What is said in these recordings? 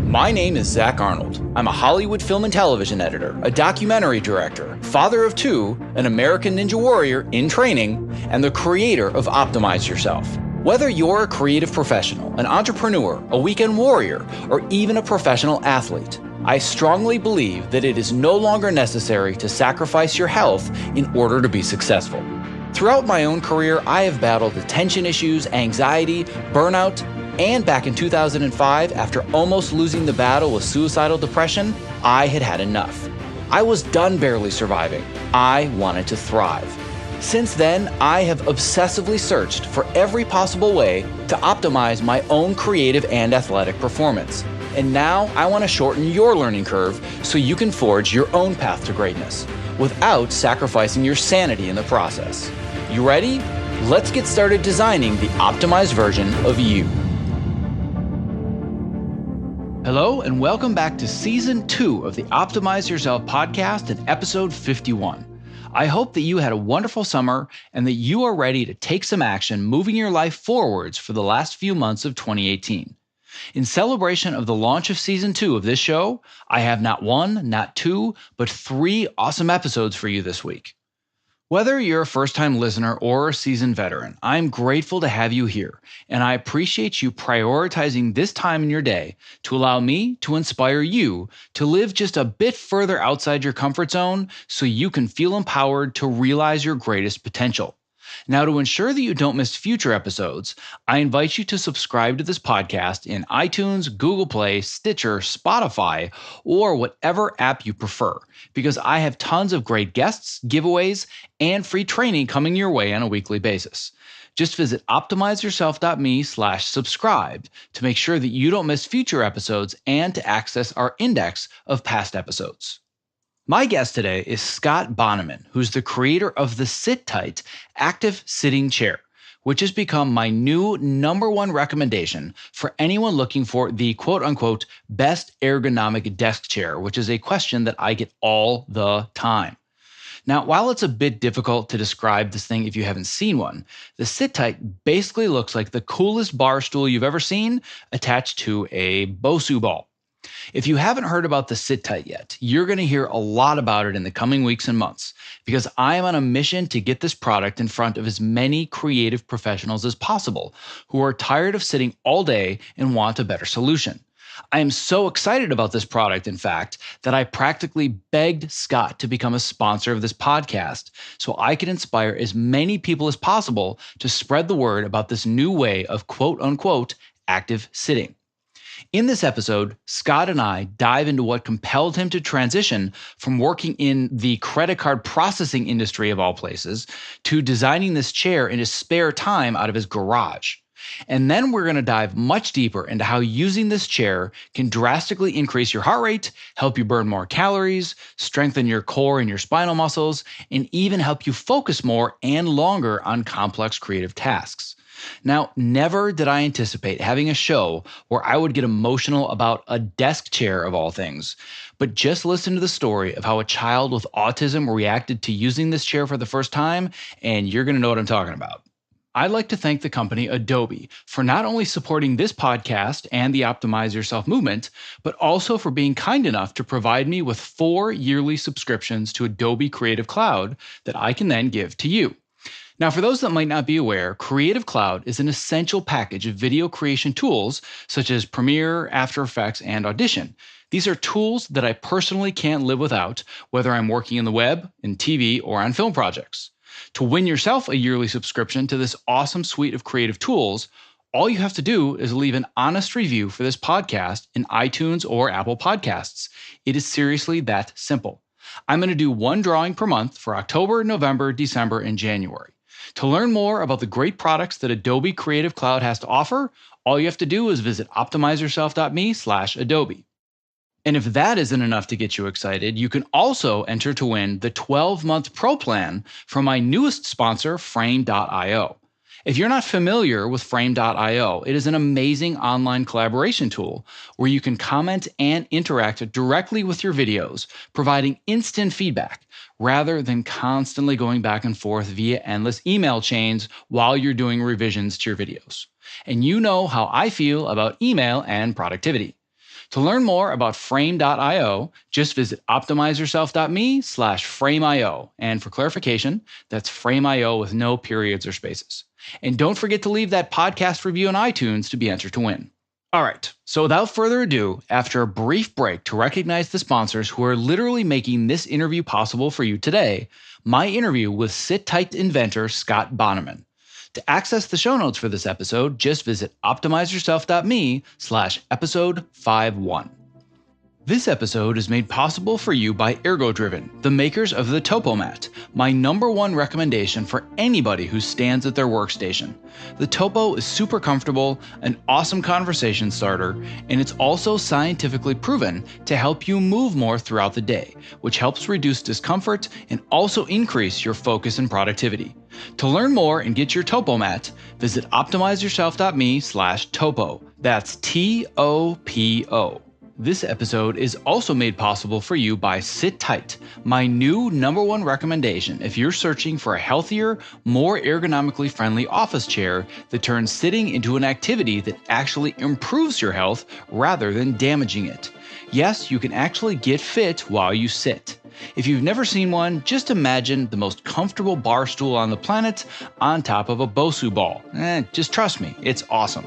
My name is Zach Arnold. I'm a Hollywood film and television editor, a documentary director, father of two, an American Ninja Warrior in training, and the creator of Optimize Yourself. Whether you're a creative professional, an entrepreneur, a weekend warrior, or even a professional athlete, I strongly believe that it is no longer necessary to sacrifice your health in order to be successful. Throughout my own career, I have battled attention issues, anxiety, burnout, and back in 2005, after almost losing the battle with suicidal depression, I had had enough. I was done barely surviving. I wanted to thrive. Since then, I have obsessively searched for every possible way to optimize my own creative and athletic performance. And now I want to shorten your learning curve so you can forge your own path to greatness without sacrificing your sanity in the process. You ready? Let's get started designing the optimized version of you. Hello, and welcome back to Season 2 of the Optimize Yourself podcast and episode 51. I hope that you had a wonderful summer and that you are ready to take some action moving your life forwards for the last few months of 2018. In celebration of the launch of Season 2 of this show, I have not one, not two, but 3 awesome episodes for you this week. Whether you're a first-time listener or a seasoned veteran, I'm grateful to have you here, and I appreciate you prioritizing this time in your day to allow me to inspire you to live just a bit further outside your comfort zone so you can feel empowered to realize your greatest potential. Now, to ensure that you don't miss future episodes, I invite you to subscribe to this podcast in iTunes, Google Play, Stitcher, Spotify, or whatever app you prefer, because I have tons of great guests, giveaways, and free training coming your way on a weekly basis. Just visit optimizeyourself.me/subscribe to make sure that you don't miss future episodes and to access our index of past episodes. My guest today is Scott Bahneman, who's the creator of the SitTight active sitting chair, which has become my new #1 recommendation for anyone looking for the quote-unquote best ergonomic desk chair, which is a question that I get all the time. Now, while it's a bit difficult to describe this thing if you haven't seen one, the SitTight basically looks like the coolest bar stool you've ever seen attached to a Bosu ball. If you haven't heard about the SitTight yet, you're going to hear a lot about it in the coming weeks and months because I am on a mission to get this product in front of as many creative professionals as possible who are tired of sitting all day and want a better solution. I am so excited about this product, in fact, that I practically begged Scott to become a sponsor of this podcast so I could inspire as many people as possible to spread the word about this new way of quote-unquote active sitting. In this episode, Scott and I dive into what compelled him to transition from working in the credit card processing industry of all places to designing this chair in his spare time out of his garage. And then we're going to dive much deeper into how using this chair can drastically increase your heart rate, help you burn more calories, strengthen your core and your spinal muscles, and even help you focus more and longer on complex creative tasks. Now, never did I anticipate having a show where I would get emotional about a desk chair of all things, but just listen to the story of how a child with autism reacted to using this chair for the first time, and you're going to know what I'm talking about. I'd like to thank the company Adobe for not only supporting this podcast and the Optimize Yourself movement, but also for being kind enough to provide me with 4 yearly subscriptions to Adobe Creative Cloud that I can then give to you. Now, for those that might not be aware, Creative Cloud is an essential package of video creation tools such as Premiere, After Effects, and Audition. These are tools that I personally can't live without, whether I'm working in the web, in TV, or on film projects. To win yourself a yearly subscription to this awesome suite of creative tools, all you have to do is leave an honest review for this podcast in iTunes or Apple Podcasts. It is seriously that simple. I'm going to do 1 drawing per month for October, November, December, and January. To learn more about the great products that Adobe Creative Cloud has to offer, all you have to do is visit optimizeyourself.me/Adobe. And if that isn't enough to get you excited, you can also enter to win the 12-month Pro Plan from my newest sponsor, Frame.io. If you're not familiar with Frame.io, it is an amazing online collaboration tool where you can comment and interact directly with your videos, providing instant feedback rather than constantly going back and forth via endless email chains while you're doing revisions to your videos. And you know how I feel about email and productivity. To learn more about frame.io, just visit optimizeyourself.me/frame.io. And for clarification, that's frame.io with no periods or spaces. And don't forget to leave that podcast review on iTunes to be entered to win. All right, so without further ado, after a brief break to recognize the sponsors who are literally making this interview possible for you today, my interview with SitTight inventor Scott Bahneman. To access the show notes for this episode, just visit optimizeyourself.me/episode 51. This episode is made possible for you by ErgoDriven, the makers of the TopoMat, my #1 recommendation for anybody who stands at their workstation. The Topo is super comfortable, an awesome conversation starter, and it's also scientifically proven to help you move more throughout the day, which helps reduce discomfort and also increase your focus and productivity. To learn more and get your TopoMat, visit optimizeyourself.me/topo. That's TOPO. This episode is also made possible for you by SitTight, my new #1 recommendation if you're searching for a healthier, more ergonomically friendly office chair that turns sitting into an activity that actually improves your health rather than damaging it. Yes, you can actually get fit while you sit. If you've never seen one, just imagine the most comfortable bar stool on the planet on top of a Bosu ball. Just trust me, it's awesome.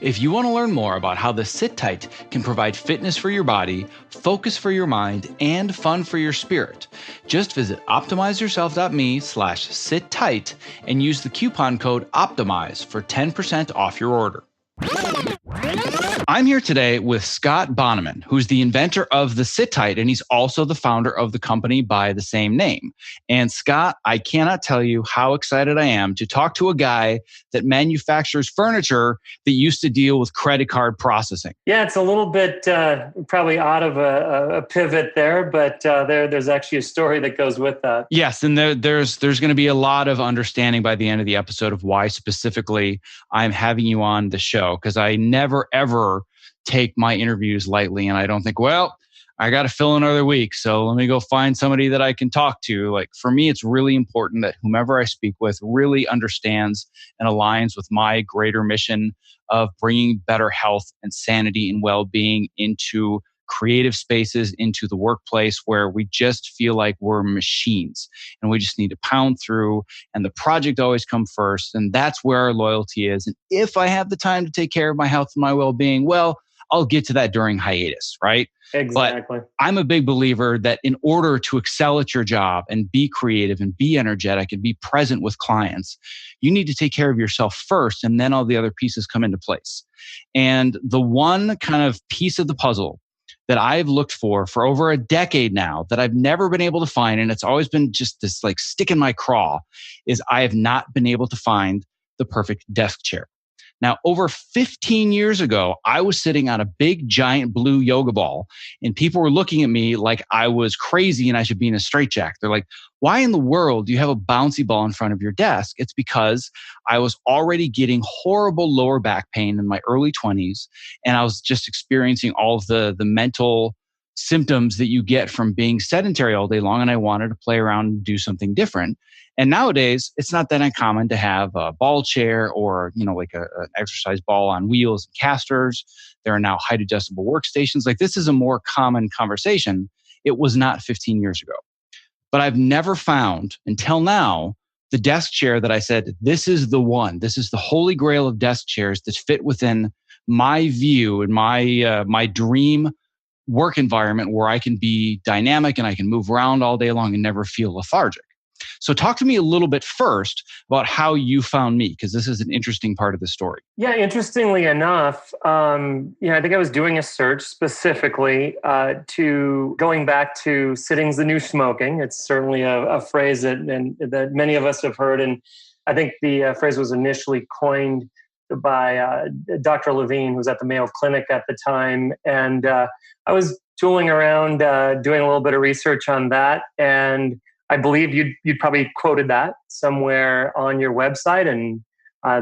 If you want to learn more about how the SitTight can provide fitness for your body, focus for your mind, and fun for your spirit, just visit optimizeyourself.me/SitTight and use the coupon code OPTIMIZE for 10% off your order. I'm here today with Scott Bahneman, who's the inventor of the SitTight, and he's also the founder of the company by the same name. And Scott, I cannot tell you how excited I am to talk to a guy that manufactures furniture that used to deal with credit card processing. Yeah, it's a little bit probably out of a pivot there, but there's actually a story that goes with that. Yes, and there's going to be a lot of understanding by the end of the episode of why specifically I'm having you on the show, because I never, ever take my interviews lightly. And I don't think, well, I got to fill another week, so let me go find somebody that I can talk to. Like, for me, it's really important that whomever I speak with really understands and aligns with my greater mission of bringing better health and sanity and well-being into creative spaces, into the workplace where we just feel like we're machines and we just need to pound through, and the project always comes first. And that's where our loyalty is. And if I have the time to take care of my health and my well-being, well, I'll get to that during hiatus, right? Exactly. But I'm a big believer that in order to excel at your job and be creative and be energetic and be present with clients, you need to take care of yourself first, and then all the other pieces come into place. And the one kind of piece of the puzzle that I've looked for over a decade now that I've never been able to find, and it's always been just this like stick in my craw, is I have not been able to find the perfect desk chair. Now, over 15 years ago, I was sitting on a big, giant blue yoga ball, and people were looking at me like I was crazy and I should be in a straitjacket. They're like, why in the world do you have a bouncy ball in front of your desk? It's because I was already getting horrible lower back pain in my early 20s, and I was just experiencing all of the mental symptoms that you get from being sedentary all day long, and I wanted to play around and do something different. And nowadays, it's not that uncommon to have a ball chair or, like an exercise ball on wheels and casters. There are now height adjustable workstations. Like, this is a more common conversation. It was not 15 years ago. But I've never found until now the desk chair that I said, this is the one. This is the holy grail of desk chairs that fit within my view and my dream work environment where I can be dynamic and I can move around all day long and never feel lethargic. So talk to me a little bit first about how you found me, because this is an interesting part of the story. Yeah, interestingly enough, I think I was doing a search specifically to going back to sitting's the new smoking. It's certainly a phrase that many of us have heard. And I think the phrase was initially coined by Dr. Levine, who was at the Mayo Clinic at the time. And I was tooling around doing a little bit of research on that. And I believe you'd probably quoted that somewhere on your website, and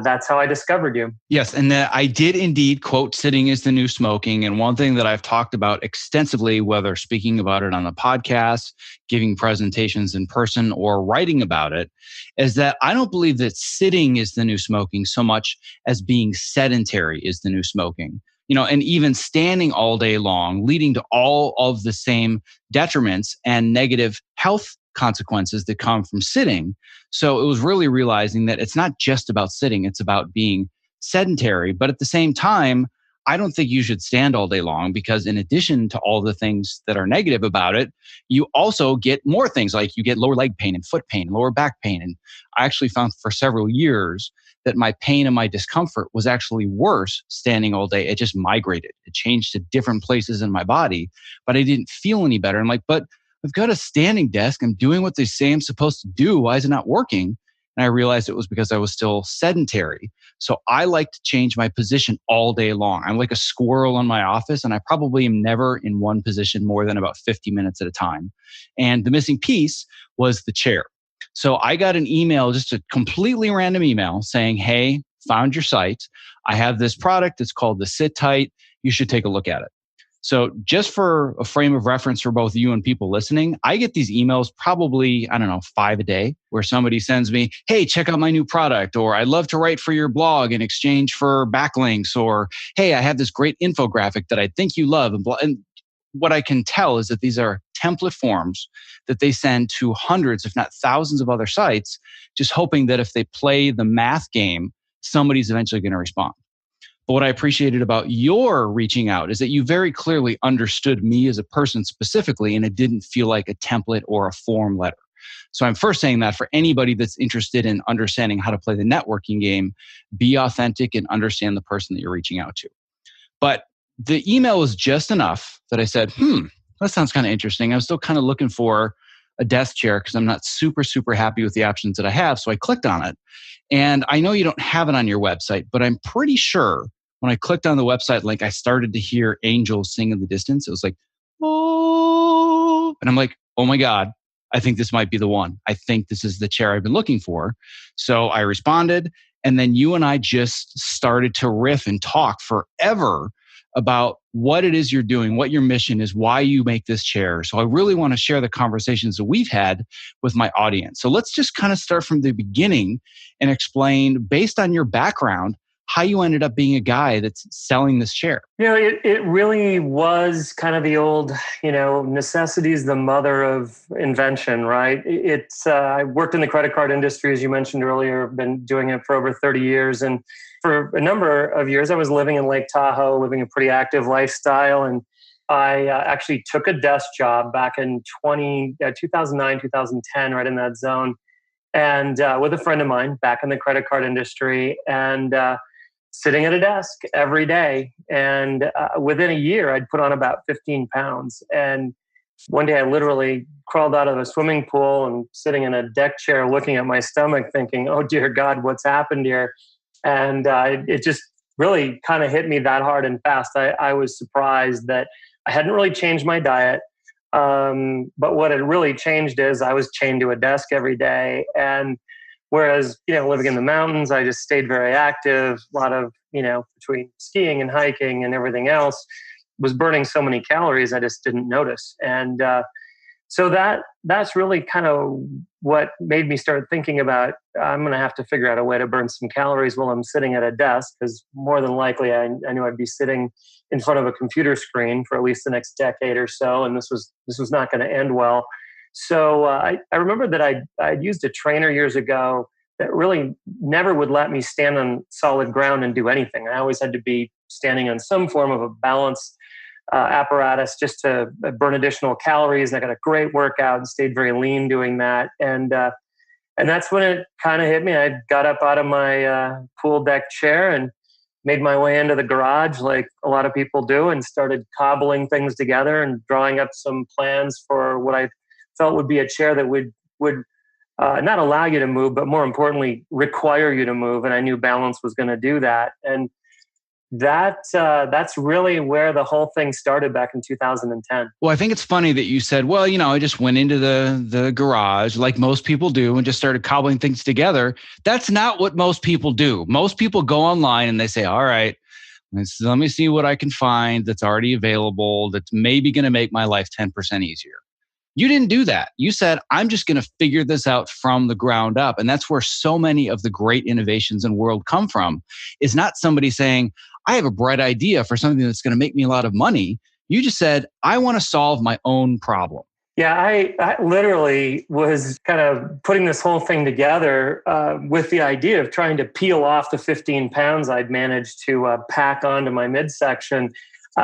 that's how I discovered you. Yes, and I did indeed quote sitting is the new smoking. And one thing that I've talked about extensively, whether speaking about it on the podcast, giving presentations in person, or writing about it, is that I don't believe that sitting is the new smoking so much as being sedentary is the new smoking. and even standing all day long, leading to all of the same detriments and negative health consequences that come from sitting. So it was really realizing that it's not just about sitting, it's about being sedentary. But at the same time, I don't think you should stand all day long, because in addition to all the things that are negative about it, you also get more things, like you get lower leg pain and foot pain, lower back pain. And I actually found for several years that my pain and my discomfort was actually worse standing all day. It just migrated. It changed to different places in my body, but I didn't feel any better. I'm like, but I've got a standing desk. I'm doing what they say I'm supposed to do. Why is it not working? And I realized it was because I was still sedentary. So I like to change my position all day long. I'm like a squirrel in my office, and I probably am never in one position more than about 50 minutes at a time. And the missing piece was the chair. So I got an email, just a completely random email saying, hey, found your site. I have this product. It's called the SitTight. You should take a look at it. So just for a frame of reference for both you and people listening, I get these emails probably, 5 a day, where somebody sends me, hey, check out my new product, or I'd love to write for your blog in exchange for backlinks, or hey, I have this great infographic that I think you love. And what I can tell is that these are template forms that they send to hundreds, if not thousands of other sites, just hoping that if they play the math game, somebody's eventually going to respond. But what I appreciated about your reaching out is that you very clearly understood me as a person specifically, and it didn't feel like a template or a form letter. So I'm first saying that for anybody that's interested in understanding how to play the networking game, be authentic and understand the person that you're reaching out to. But the email was just enough that I said, that sounds kind of interesting. I was still kind of looking for a desk chair because I'm not super, super happy with the options that I have. So I clicked on it. And I know you don't have it on your website, but I'm pretty sure when I clicked on the website link, I started to hear angels sing in the distance. It was like, oh, and I'm like, oh my God, I think this might be the one. I think this is the chair I've been looking for. So I responded, and then you and I just started to riff and talk forever about what it is you're doing, what your mission is, why you make this chair. So I really want to share the conversations that we've had with my audience. So let's just kind of start from the beginning and explain, based on your background, how you ended up being a guy that's selling this chair. It really was kind of the old, necessity is the mother of invention, right? I worked in the credit card industry, as you mentioned earlier. I've been doing it for over 30 years. And for a number of years, I was living in Lake Tahoe, living a pretty active lifestyle. And I actually took a desk job back in 2009, 2010, right in that zone. And with a friend of mine back in the credit card industry, and sitting at a desk every day. And within a year, I'd put on about 15 pounds. And one day I literally crawled out of a swimming pool and sitting in a deck chair looking at my stomach thinking, oh dear God, what's happened here? And it just really kind of hit me that hard and fast. I was surprised that I hadn't really changed my diet. But what had really changed is I was chained to a desk every day. And whereas, living in the mountains, I just stayed very active, a lot of, between skiing and hiking and everything else, was burning so many calories I just didn't notice. And so that's really kind of what made me start thinking about, I'm going to have to figure out a way to burn some calories while I'm sitting at a desk, because more than likely I knew I'd be sitting in front of a computer screen for at least the next decade or so, and this was not going to end well. So I remember that I'd used a trainer years ago that really never would let me stand on solid ground and do anything. I always had to be standing on some form of a balance apparatus just to burn additional calories. And I got a great workout and stayed very lean doing that. And that's when it kind of hit me. I got up out of my pool deck chair and made my way into the garage like a lot of people do, and started cobbling things together and drawing up some plans for what I felt would be a chair that would not allow you to move, but more importantly, require you to move. And I knew Balance was going to do that. And that's really where the whole thing started back in 2010. Well, I think it's funny that you said, well, I just went into the garage like most people do and just started cobbling things together. That's not what most people do. Most people go online and they say, all right, let me see what I can find that's already available that's maybe going to make my life 10% easier. You didn't do that. You said, I'm just going to figure this out from the ground up. And that's where so many of the great innovations in the world come from, is not somebody saying, I have a bright idea for something that's going to make me a lot of money. You just said, I want to solve my own problem. Yeah, I literally was kind of putting this whole thing together with the idea of trying to peel off the 15 pounds I'd managed to pack onto my midsection.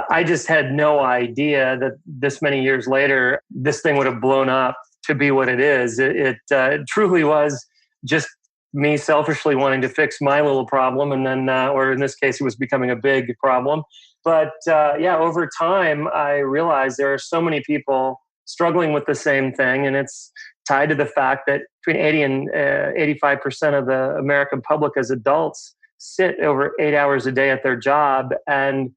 I just had no idea that this many years later, this thing would have blown up to be what it is. It truly was just me selfishly wanting to fix my little problem. And then, or in this case, it was becoming a big problem. But yeah, over time, I realized there are so many people struggling with the same thing. And it's tied to the fact that between 80 and 85% of the American public as adults sit over 8 hours a day at their job. And,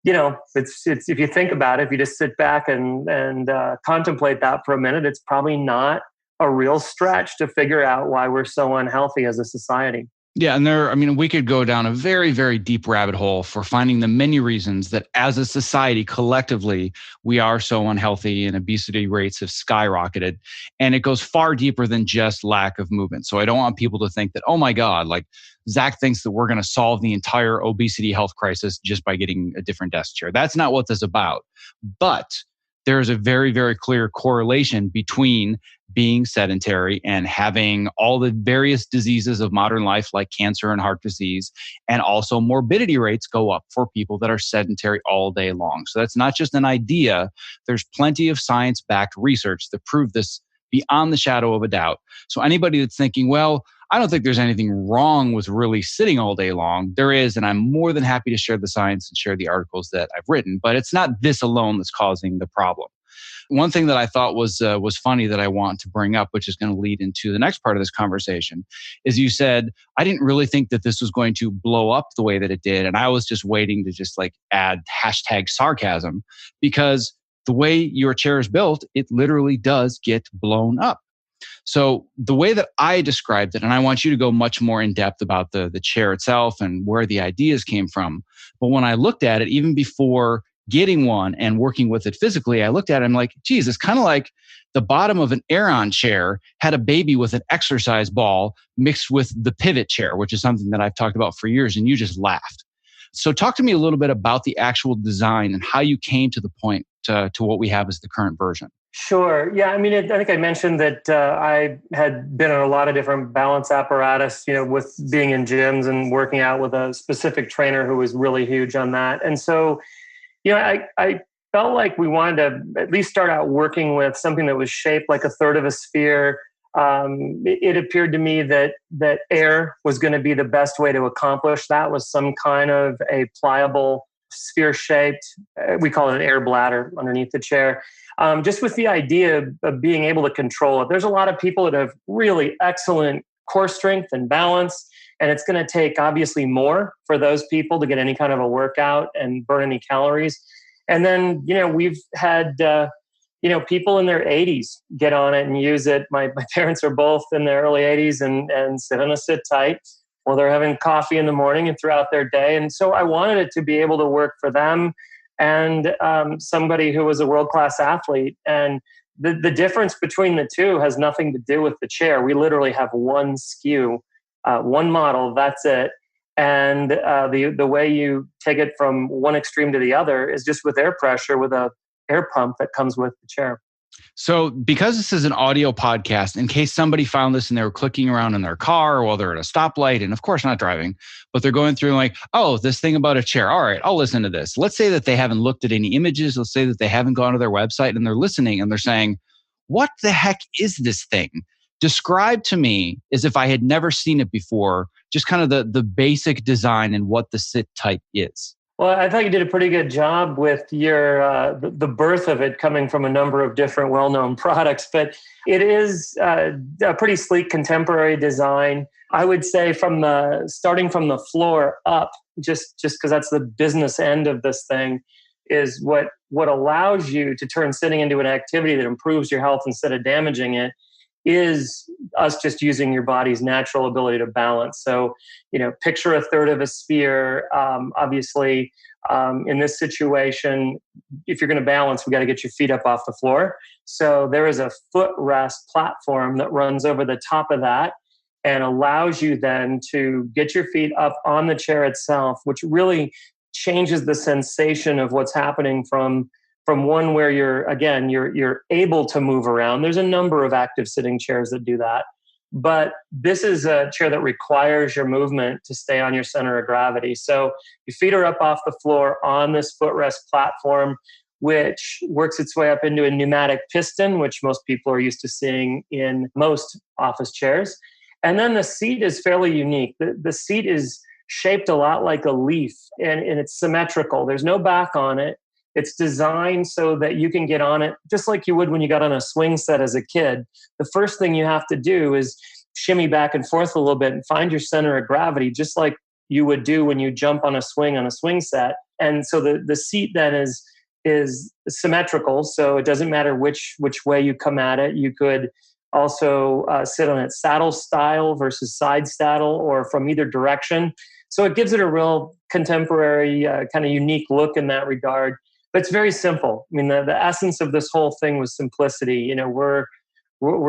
you know, it's if you think about it, if you just sit back and contemplate that for a minute, it's probably not a real stretch to figure out why we're so unhealthy as a society. Yeah, and we could go down a very, very deep rabbit hole for finding the many reasons that as a society, collectively, we are so unhealthy and obesity rates have skyrocketed. And it goes far deeper than just lack of movement. So I don't want people to think that, oh my God, like Zach thinks that we're going to solve the entire obesity health crisis just by getting a different desk chair. That's not what this is about. But there's a very, very clear correlation between being sedentary and having all the various diseases of modern life like cancer and heart disease. And also morbidity rates go up for people that are sedentary all day long. So that's not just an idea. There's plenty of science-backed research that prove this beyond the shadow of a doubt. So anybody that's thinking, well, I don't think there's anything wrong with really sitting all day long. There is, and I'm more than happy to share the science and share the articles that I've written, but it's not this alone that's causing the problem. One thing that I thought was funny that I want to bring up, which is going to lead into the next part of this conversation, is you said, I didn't really think that this was going to blow up the way that it did. And I was just waiting to just like add hashtag sarcasm, because the way your chair is built, it literally does get blown up. So the way that I described it, and I want you to go much more in depth about the chair itself and where the ideas came from. But when I looked at it, even before getting one and working with it physically, I looked at it and I'm like, geez, it's kind of like the bottom of an Aeron chair had a baby with an exercise ball mixed with the pivot chair, which is something that I've talked about for years, and you just laughed. So talk to me a little bit about the actual design and how you came to the point to what we have as the current version. Sure. Yeah. I mean, I think I mentioned that I had been on a lot of different balance apparatus, you know, with being in gyms and working out with a specific trainer who was really huge on that. And so, you know, I felt like we wanted to at least start out working with something that was shaped like a third of a sphere. It appeared to me that air was going to be the best way to accomplish that, was some kind of a pliable sphere shaped, we call it an air bladder underneath the chair. Just with the idea of being able to control it. There's a lot of people that have really excellent core strength and balance, and it's going to take obviously more for those people to get any kind of a workout and burn any calories. And then, you know, we've had, people in their 80s get on it and use it. My parents are both in their early 80s and sit on a SitTight while they're having coffee in the morning and throughout their day. And so I wanted it to be able to work for them and somebody who was a world-class athlete. And the difference between the two has nothing to do with the chair. We literally have one SKU, one model, that's it. And the way you take it from one extreme to the other is just with air pressure, with a air pump that comes with the chair. So because this is an audio podcast, in case somebody found this and they were clicking around in their car while they're at a stoplight, and of course not driving, but they're going through like, oh, this thing about a chair. All right, I'll listen to this. Let's say that they haven't looked at any images. Let's say that they haven't gone to their website and they're listening and they're saying, what the heck is this thing? Describe to me, as if I had never seen it before, just kind of the basic design and what the SitTight is. Well, I thought you did a pretty good job with your the birth of it coming from a number of different well-known products, but it is a pretty sleek contemporary design. I would say starting from the floor up, just because that's the business end of this thing, is what allows you to turn sitting into an activity that improves your health instead of damaging it, is us just using your body's natural ability to balance. So, you know, picture a third of a sphere. Obviously, in this situation, if you're going to balance, we got to get your feet up off the floor. So there is a footrest platform that runs over the top of that. and allows you then to get your feet up on the chair itself, which really changes the sensation of what's happening from one where you're able to move around. There's a number of active sitting chairs that do that. But this is a chair that requires your movement to stay on your center of gravity. So your feet are up off the floor on this footrest platform, which works its way up into a pneumatic piston, which most people are used to seeing in most office chairs. And then the seat is fairly unique. The seat is shaped a lot like a leaf, and it's symmetrical. There's no back on it. It's designed so that you can get on it just like you would when you got on a swing set as a kid. The first thing you have to do is shimmy back and forth a little bit and find your center of gravity, just like you would do when you jump on a swing set. And so the seat then is symmetrical, so it doesn't matter which way you come at it. You could also sit on it saddle style versus side saddle, or from either direction. So it gives it a real contemporary kind of unique look in that regard. But it's very simple. I mean, the essence of this whole thing was simplicity. You know, we're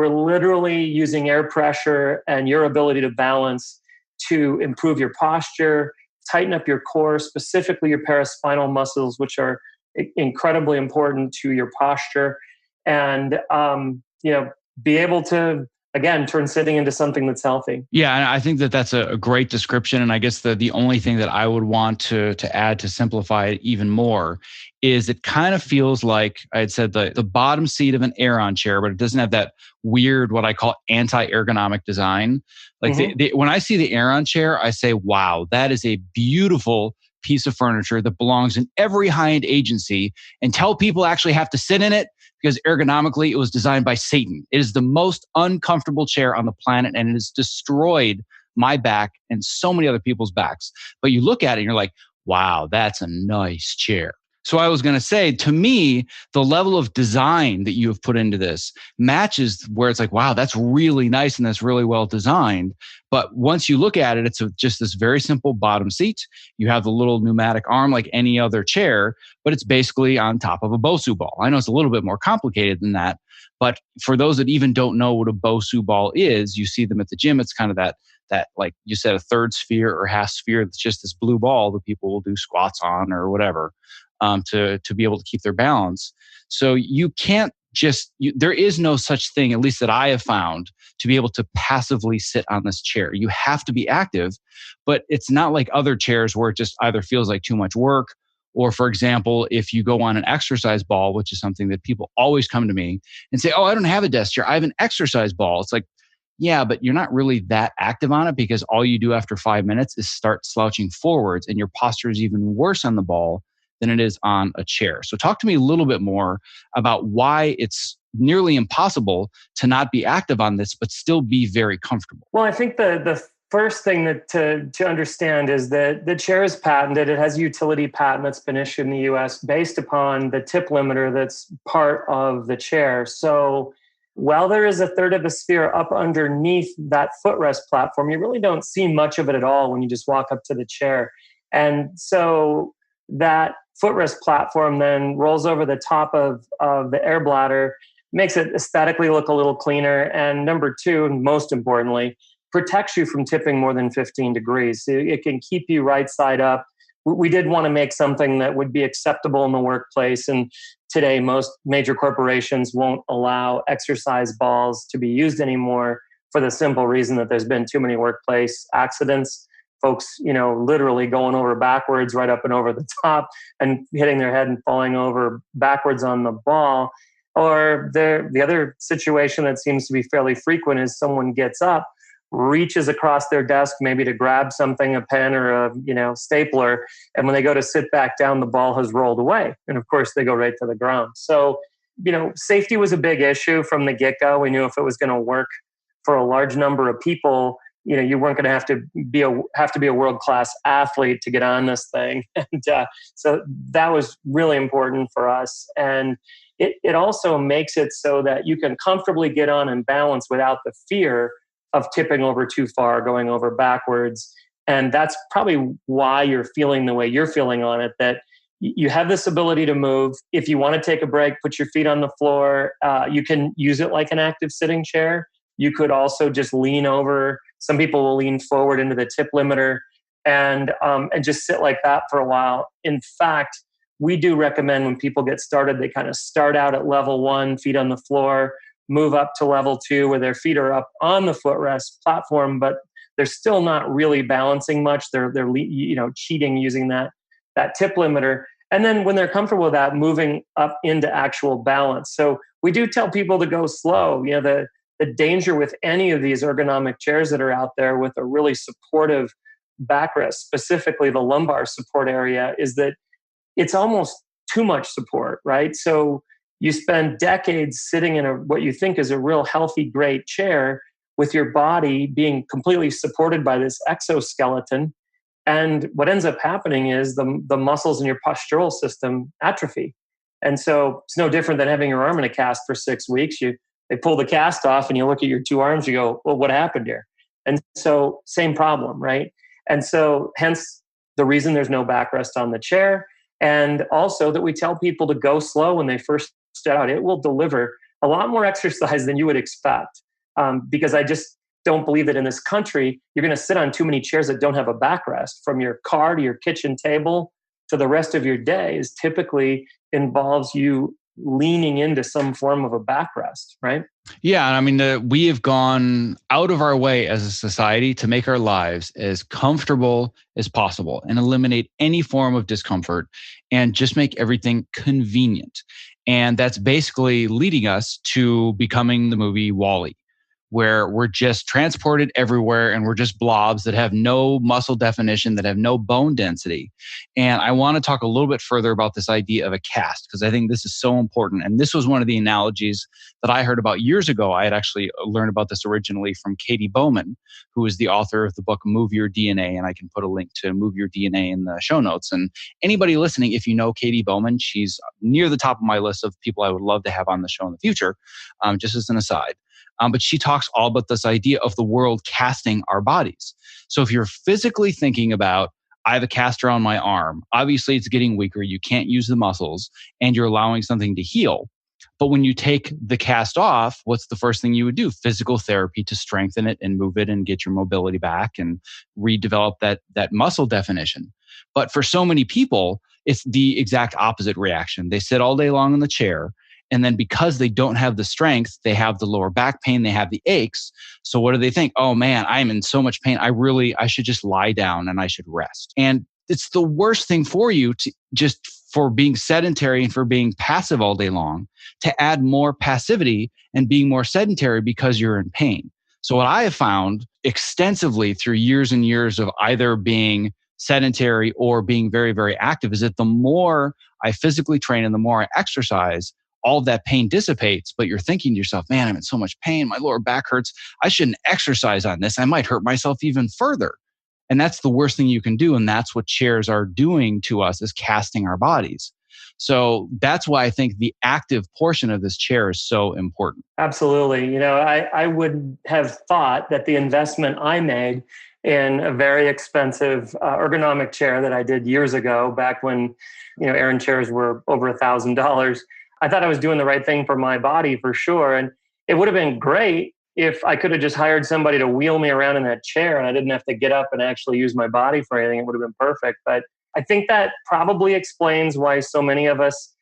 literally using air pressure and your ability to balance to improve your posture, tighten up your core, specifically your paraspinal muscles, which are incredibly important to your posture, and be able to, again, turn sitting into something that's healthy. Yeah, and I think that that's a great description. And I guess the only thing that I would want to add to simplify it even more is it kind of feels like I had said the bottom seat of an Aeron chair, but it doesn't have that weird, what I call anti-ergonomic design. Like when I see the Aeron chair, I say, wow, that is a beautiful piece of furniture that belongs in every high-end agency, until people actually have to sit in it, because ergonomically it was designed by Satan. It is the most uncomfortable chair on the planet, and it has destroyed my back and so many other people's backs. But you look at it and you're like, wow, that's a nice chair. So I was going to say, to me, the level of design that you have put into this matches where it's like, wow, that's really nice and that's really well designed. But once you look at it, it's just this very simple bottom seat. You have the little pneumatic arm like any other chair, but it's basically on top of a Bosu ball. I know it's a little bit more complicated than that, but for those that even don't know what a Bosu ball is, you see them at the gym. It's kind of that like you said, a third sphere or half sphere. That's just this blue ball that people will do squats on or whatever. To be able to keep their balance. So you can't there is no such thing, at least that I have found, to be able to passively sit on this chair. You have to be active, but it's not like other chairs where it just either feels like too much work, or for example, if you go on an exercise ball, which is something that people always come to me and say, oh, I don't have a desk chair, I have an exercise ball. It's like, yeah, but you're not really that active on it, because all you do after 5 minutes is start slouching forwards, and your posture is even worse on the ball than it is on a chair. So talk to me a little bit more about why it's nearly impossible to not be active on this, but still be very comfortable. Well, I think the first thing that to understand is that the chair is patented. It has a utility patent that's been issued in the US based upon the tip limiter that's part of the chair. So while there is a third of the sphere up underneath that footrest platform, you really don't see much of it at all when you just walk up to the chair. And so that footrest platform then rolls over the top of the air bladder, makes it aesthetically look a little cleaner. And number two, and most importantly, protects you from tipping more than 15 degrees. So it can keep you right side up. We did want to make something that would be acceptable in the workplace. And today, most major corporations won't allow exercise balls to be used anymore, for the simple reason that there's been too many workplace accidents. Folks, literally going over backwards, right up and over the top, and hitting their head and falling over backwards on the ball. Or the other situation that seems to be fairly frequent is someone gets up, reaches across their desk, maybe to grab something, a pen or a stapler, and when they go to sit back down, the ball has rolled away, and of course they go right to the ground. So, safety was a big issue from the get-go. We knew if it was going to work for a large number of people, you weren't going to have to be a world-class athlete to get on this thing. And so that was really important for us. And it also makes it so that you can comfortably get on and balance without the fear of tipping over too far, going over backwards. And that's probably why you're feeling the way you're feeling on it, that you have this ability to move. If you want to take a break, put your feet on the floor. You can use it like an active sitting chair. You could also just lean over Some people will lean forward into the tip limiter and just sit like that for a while. In fact, we do recommend when people get started, they kind of start out at level 1, feet on the floor, move up to level 2 where their feet are up on the footrest platform, but they're still not really balancing much. They're cheating using that tip limiter. And then when they're comfortable with that, moving up into actual balance. So we do tell people to go slow. The danger with any of these ergonomic chairs that are out there with a really supportive backrest, specifically the lumbar support area, is that it's almost too much support, right? So you spend decades sitting in what you think is a real healthy, great chair with your body being completely supported by this exoskeleton. And what ends up happening is the muscles in your postural system atrophy. And so it's no different than having your arm in a cast for 6 weeks. They pull the cast off and you look at your 2 arms, you go, well, what happened here? And so same problem, right? And so hence the reason there's no backrest on the chair. And also that we tell people to go slow when they first start out. It will deliver a lot more exercise than you would expect. Because I just don't believe that in this country, you're going to sit on too many chairs that don't have a backrest. From your car to your kitchen table to the rest of your day is typically involves you leaning into some form of a backrest, right? Yeah. And I mean, we have gone out of our way as a society to make our lives as comfortable as possible and eliminate any form of discomfort and just make everything convenient. And that's basically leading us to becoming the movie WALL-E, where we're just transported everywhere and we're just blobs that have no muscle definition, that have no bone density. And I want to talk a little bit further about this idea of a cast, because I think this is so important. And this was one of the analogies that I heard about years ago. I had actually learned about this originally from Katie Bowman, who is the author of the book Move Your DNA. And I can put a link to Move Your DNA in the show notes. And anybody listening, if you know Katie Bowman, she's near the top of my list of people I would love to have on the show in the future, just as an aside. But she talks all about this idea of the world casting our bodies. So if you're physically thinking about, I have a caster on my arm, obviously it's getting weaker, you can't use the muscles, and you're allowing something to heal. But when you take the cast off, what's the first thing you would do? Physical therapy to strengthen it and move it and get your mobility back and redevelop that muscle definition. But for so many people, it's the exact opposite reaction. They sit all day long in the chair. And then because they don't have the strength, they have the lower back pain, they have the aches. So what do they think? Oh man, I'm in so much pain. I should just lie down and I should rest. And it's the worst thing for you to just for being sedentary and for being passive all day long to add more passivity and being more sedentary because you're in pain. So what I have found extensively through years and years of either being sedentary or being very, very active is that the more I physically train and the more I exercise, all of that pain dissipates, but you're thinking to yourself, man, I'm in so much pain. My lower back hurts. I shouldn't exercise on this. I might hurt myself even further. And that's the worst thing you can do. And that's what chairs are doing to us, is casting our bodies. So that's why I think the active portion of this chair is so important. Absolutely. I would have thought that the investment I made in a very expensive ergonomic chair that I did years ago, back when, Aaron chairs were over $1,000, I thought I was doing the right thing for my body for sure. And it would have been great if I could have just hired somebody to wheel me around in that chair and I didn't have to get up and actually use my body for anything. It would have been perfect. But I think that probably explains why so many of us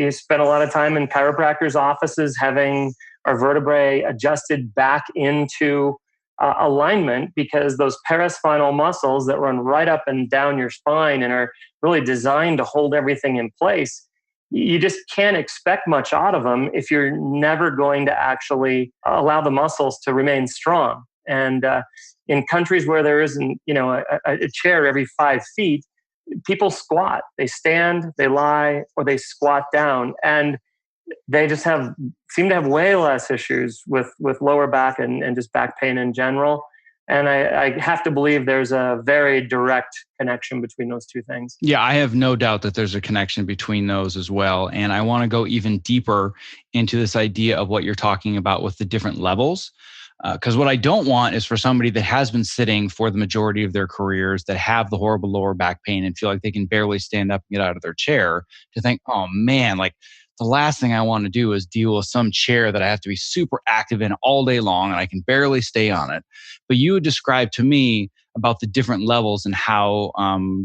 spend a lot of time in chiropractors' offices having our vertebrae adjusted back into alignment, because those paraspinal muscles that run right up and down your spine and are really designed to hold everything in place, you just can't expect much out of them if you're never going to actually allow the muscles to remain strong. And in countries where there isn't, a chair every 5 feet, people squat. They stand, they lie, or they squat down, and they just seem to have way less issues with lower back and just back pain in general. And I have to believe there's a very direct connection between those two things. Yeah, I have no doubt that there's a connection between those as well. And I want to go even deeper into this idea of what you're talking about with the different levels. Because what I don't want is for somebody that has been sitting for the majority of their careers, that have the horrible lower back pain and feel like they can barely stand up and get out of their chair, to think, oh man, like the last thing I want to do is deal with some chair that I have to be super active in all day long and I can barely stay on it. But you would describe to me about the different levels and how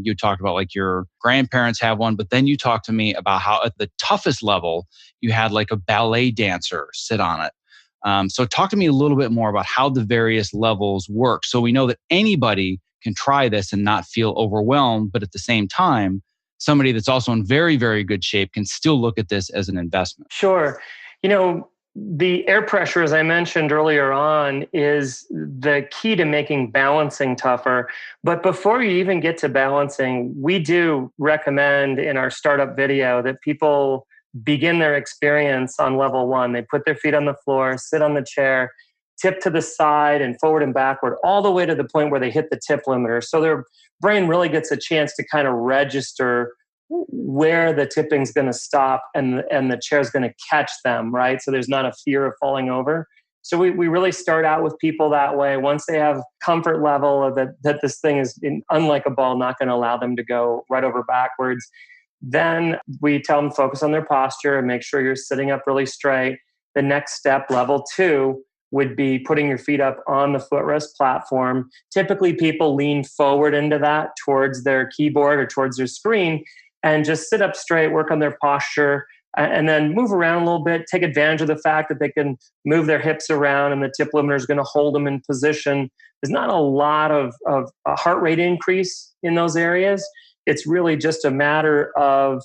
you talked about like your grandparents have one, but then you talked to me about how at the toughest level, you had like a ballet dancer sit on it. So talk to me a little bit more about how the various levels work so we know that anybody can try this and not feel overwhelmed, but at the same time, somebody that's also in very, very good shape can still look at this as an investment. Sure. You know, the air pressure, as I mentioned earlier on, is the key to making balancing tougher. But before you even get to balancing, we do recommend in our startup video that people begin their experience on level one. They put their feet on the floor, sit on the chair, tip to the side and forward and backward, all the way to the point where they hit the tip limiter. So their brain really gets a chance to kind of register where the tipping's going to stop and the chair's going to catch them, right? So there's not a fear of falling over. So we really start out with people that way. Once they have comfort level that this thing is, unlike a ball, not going to allow them to go right over backwards, then we tell them focus on their posture and make sure you're sitting up really straight. The next step, level two, would be putting your feet up on the footrest platform. Typically, people lean forward into that towards their keyboard or towards their screen and just sit up straight, work on their posture, and then move around a little bit, take advantage of the fact that they can move their hips around and the tip limiter is going to hold them in position. There's not a lot of a heart rate increase in those areas. It's really just a matter of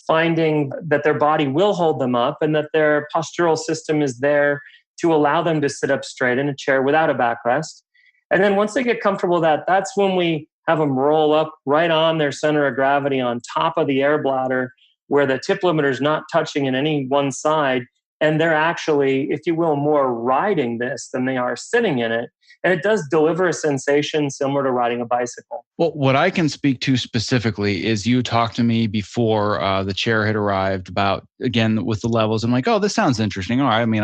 finding that their body will hold them up and that their postural system is there to allow them to sit up straight in a chair without a backrest. And then once they get comfortable with that, that's when we have them roll up right on their center of gravity on top of the air bladder where the tip limiter is not touching in any one side. And they're actually, if you will, more riding this than they are sitting in it. And it does deliver a sensation similar to riding a bicycle. Well, what I can speak to specifically is you talked to me before the chair had arrived about, again, with the levels. I'm like, oh, this sounds interesting. All right. I mean,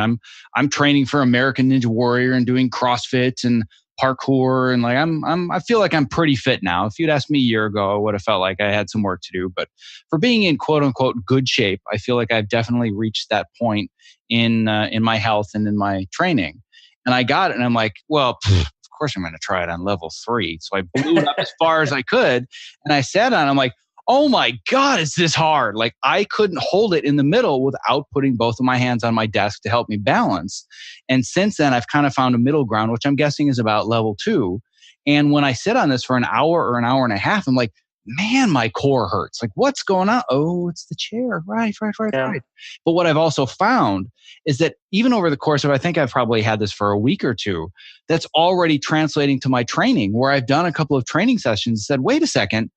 I'm training for American Ninja Warrior and doing CrossFit and parkour, and like I feel like I'm pretty fit now. If you'd asked me a year ago, I would have felt like I had some work to do. But for being in quote unquote good shape, I feel like I've definitely reached that point in my health and in my training. And I got it, and I'm like, well, of course I'm going to try it on level 3. So I blew it up as far as I could, and I sat on it. I'm like, oh my God, is this hard? Like I couldn't hold it in the middle without putting both of my hands on my desk to help me balance. And since then, I've kind of found a middle ground, which I'm guessing is about level 2. And when I sit on this for an hour or an hour and a half, I'm like, man, my core hurts. Like, what's going on? Oh, it's the chair. Right. Yeah. But what I've also found is that even over the course of, I think I've probably had this for a week or two, that's already translating to my training where I've done a couple of training sessions and said, wait a second,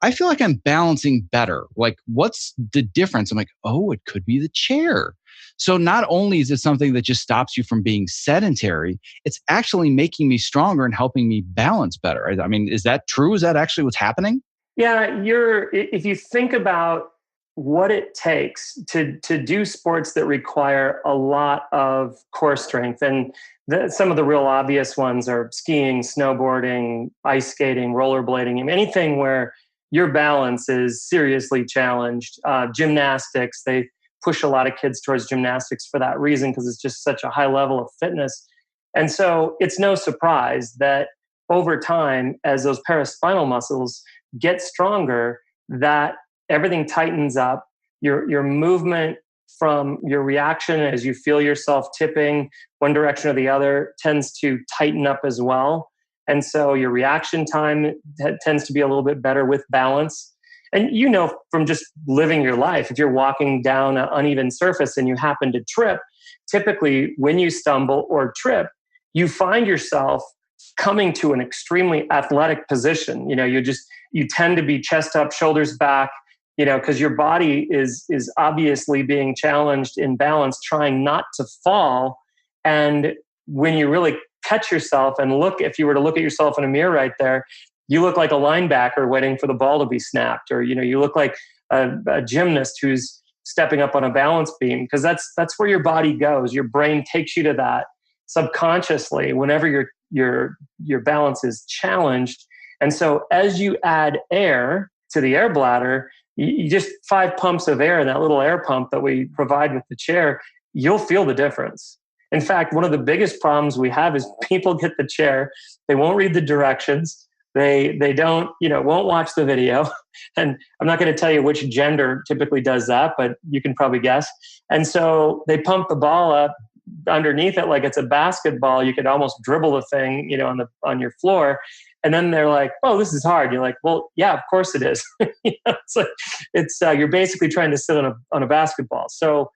I feel like I'm balancing better. Like, what's the difference? I'm like, oh, it could be the chair. So not only is it something that just stops you from being sedentary, it's actually making me stronger and helping me balance better. I mean, is that true? Is that actually what's happening? Yeah, if you think about what it takes to do sports that require a lot of core strength, and some of the real obvious ones are skiing, snowboarding, ice skating, rollerblading, anything where your balance is seriously challenged. Gymnastics, they push a lot of kids towards gymnastics for that reason because it's just such a high level of fitness. And so it's no surprise that over time, as those paraspinal muscles get stronger, that everything tightens up. Your movement from your reaction as you feel yourself tipping one direction or the other tends to tighten up as well. And so your reaction time tends to be a little bit better with balance. And you know from just living your life, if you're walking down an uneven surface and you happen to trip, typically when you stumble or trip, you find yourself coming to an extremely athletic position. You know, you tend to be chest up, shoulders back, you know, because your body is obviously being challenged in balance, trying not to fall. And when you really catch yourself and look, if you were to look at yourself in a mirror right there, you look like a linebacker waiting for the ball to be snapped, or, you know, you look like a gymnast who's stepping up on a balance beam, because that's where your body goes. Your brain takes you to that subconsciously whenever your balance is challenged. And so as you add air to the air bladder, You just 5 pumps of air, that little air pump that we provide with the chair, you'll feel the difference. In fact, one of the biggest problems we have is people get the chair, they won't read the directions, they don't, won't watch the video. And I'm not going to tell you which gender typically does that, but you can probably guess. And so they pump the ball up underneath it like it's a basketball. You could almost dribble the thing, on your floor. And then they're like, "Oh, this is hard." You're like, "Well, yeah, of course it is." It's you're basically trying to sit on a basketball. So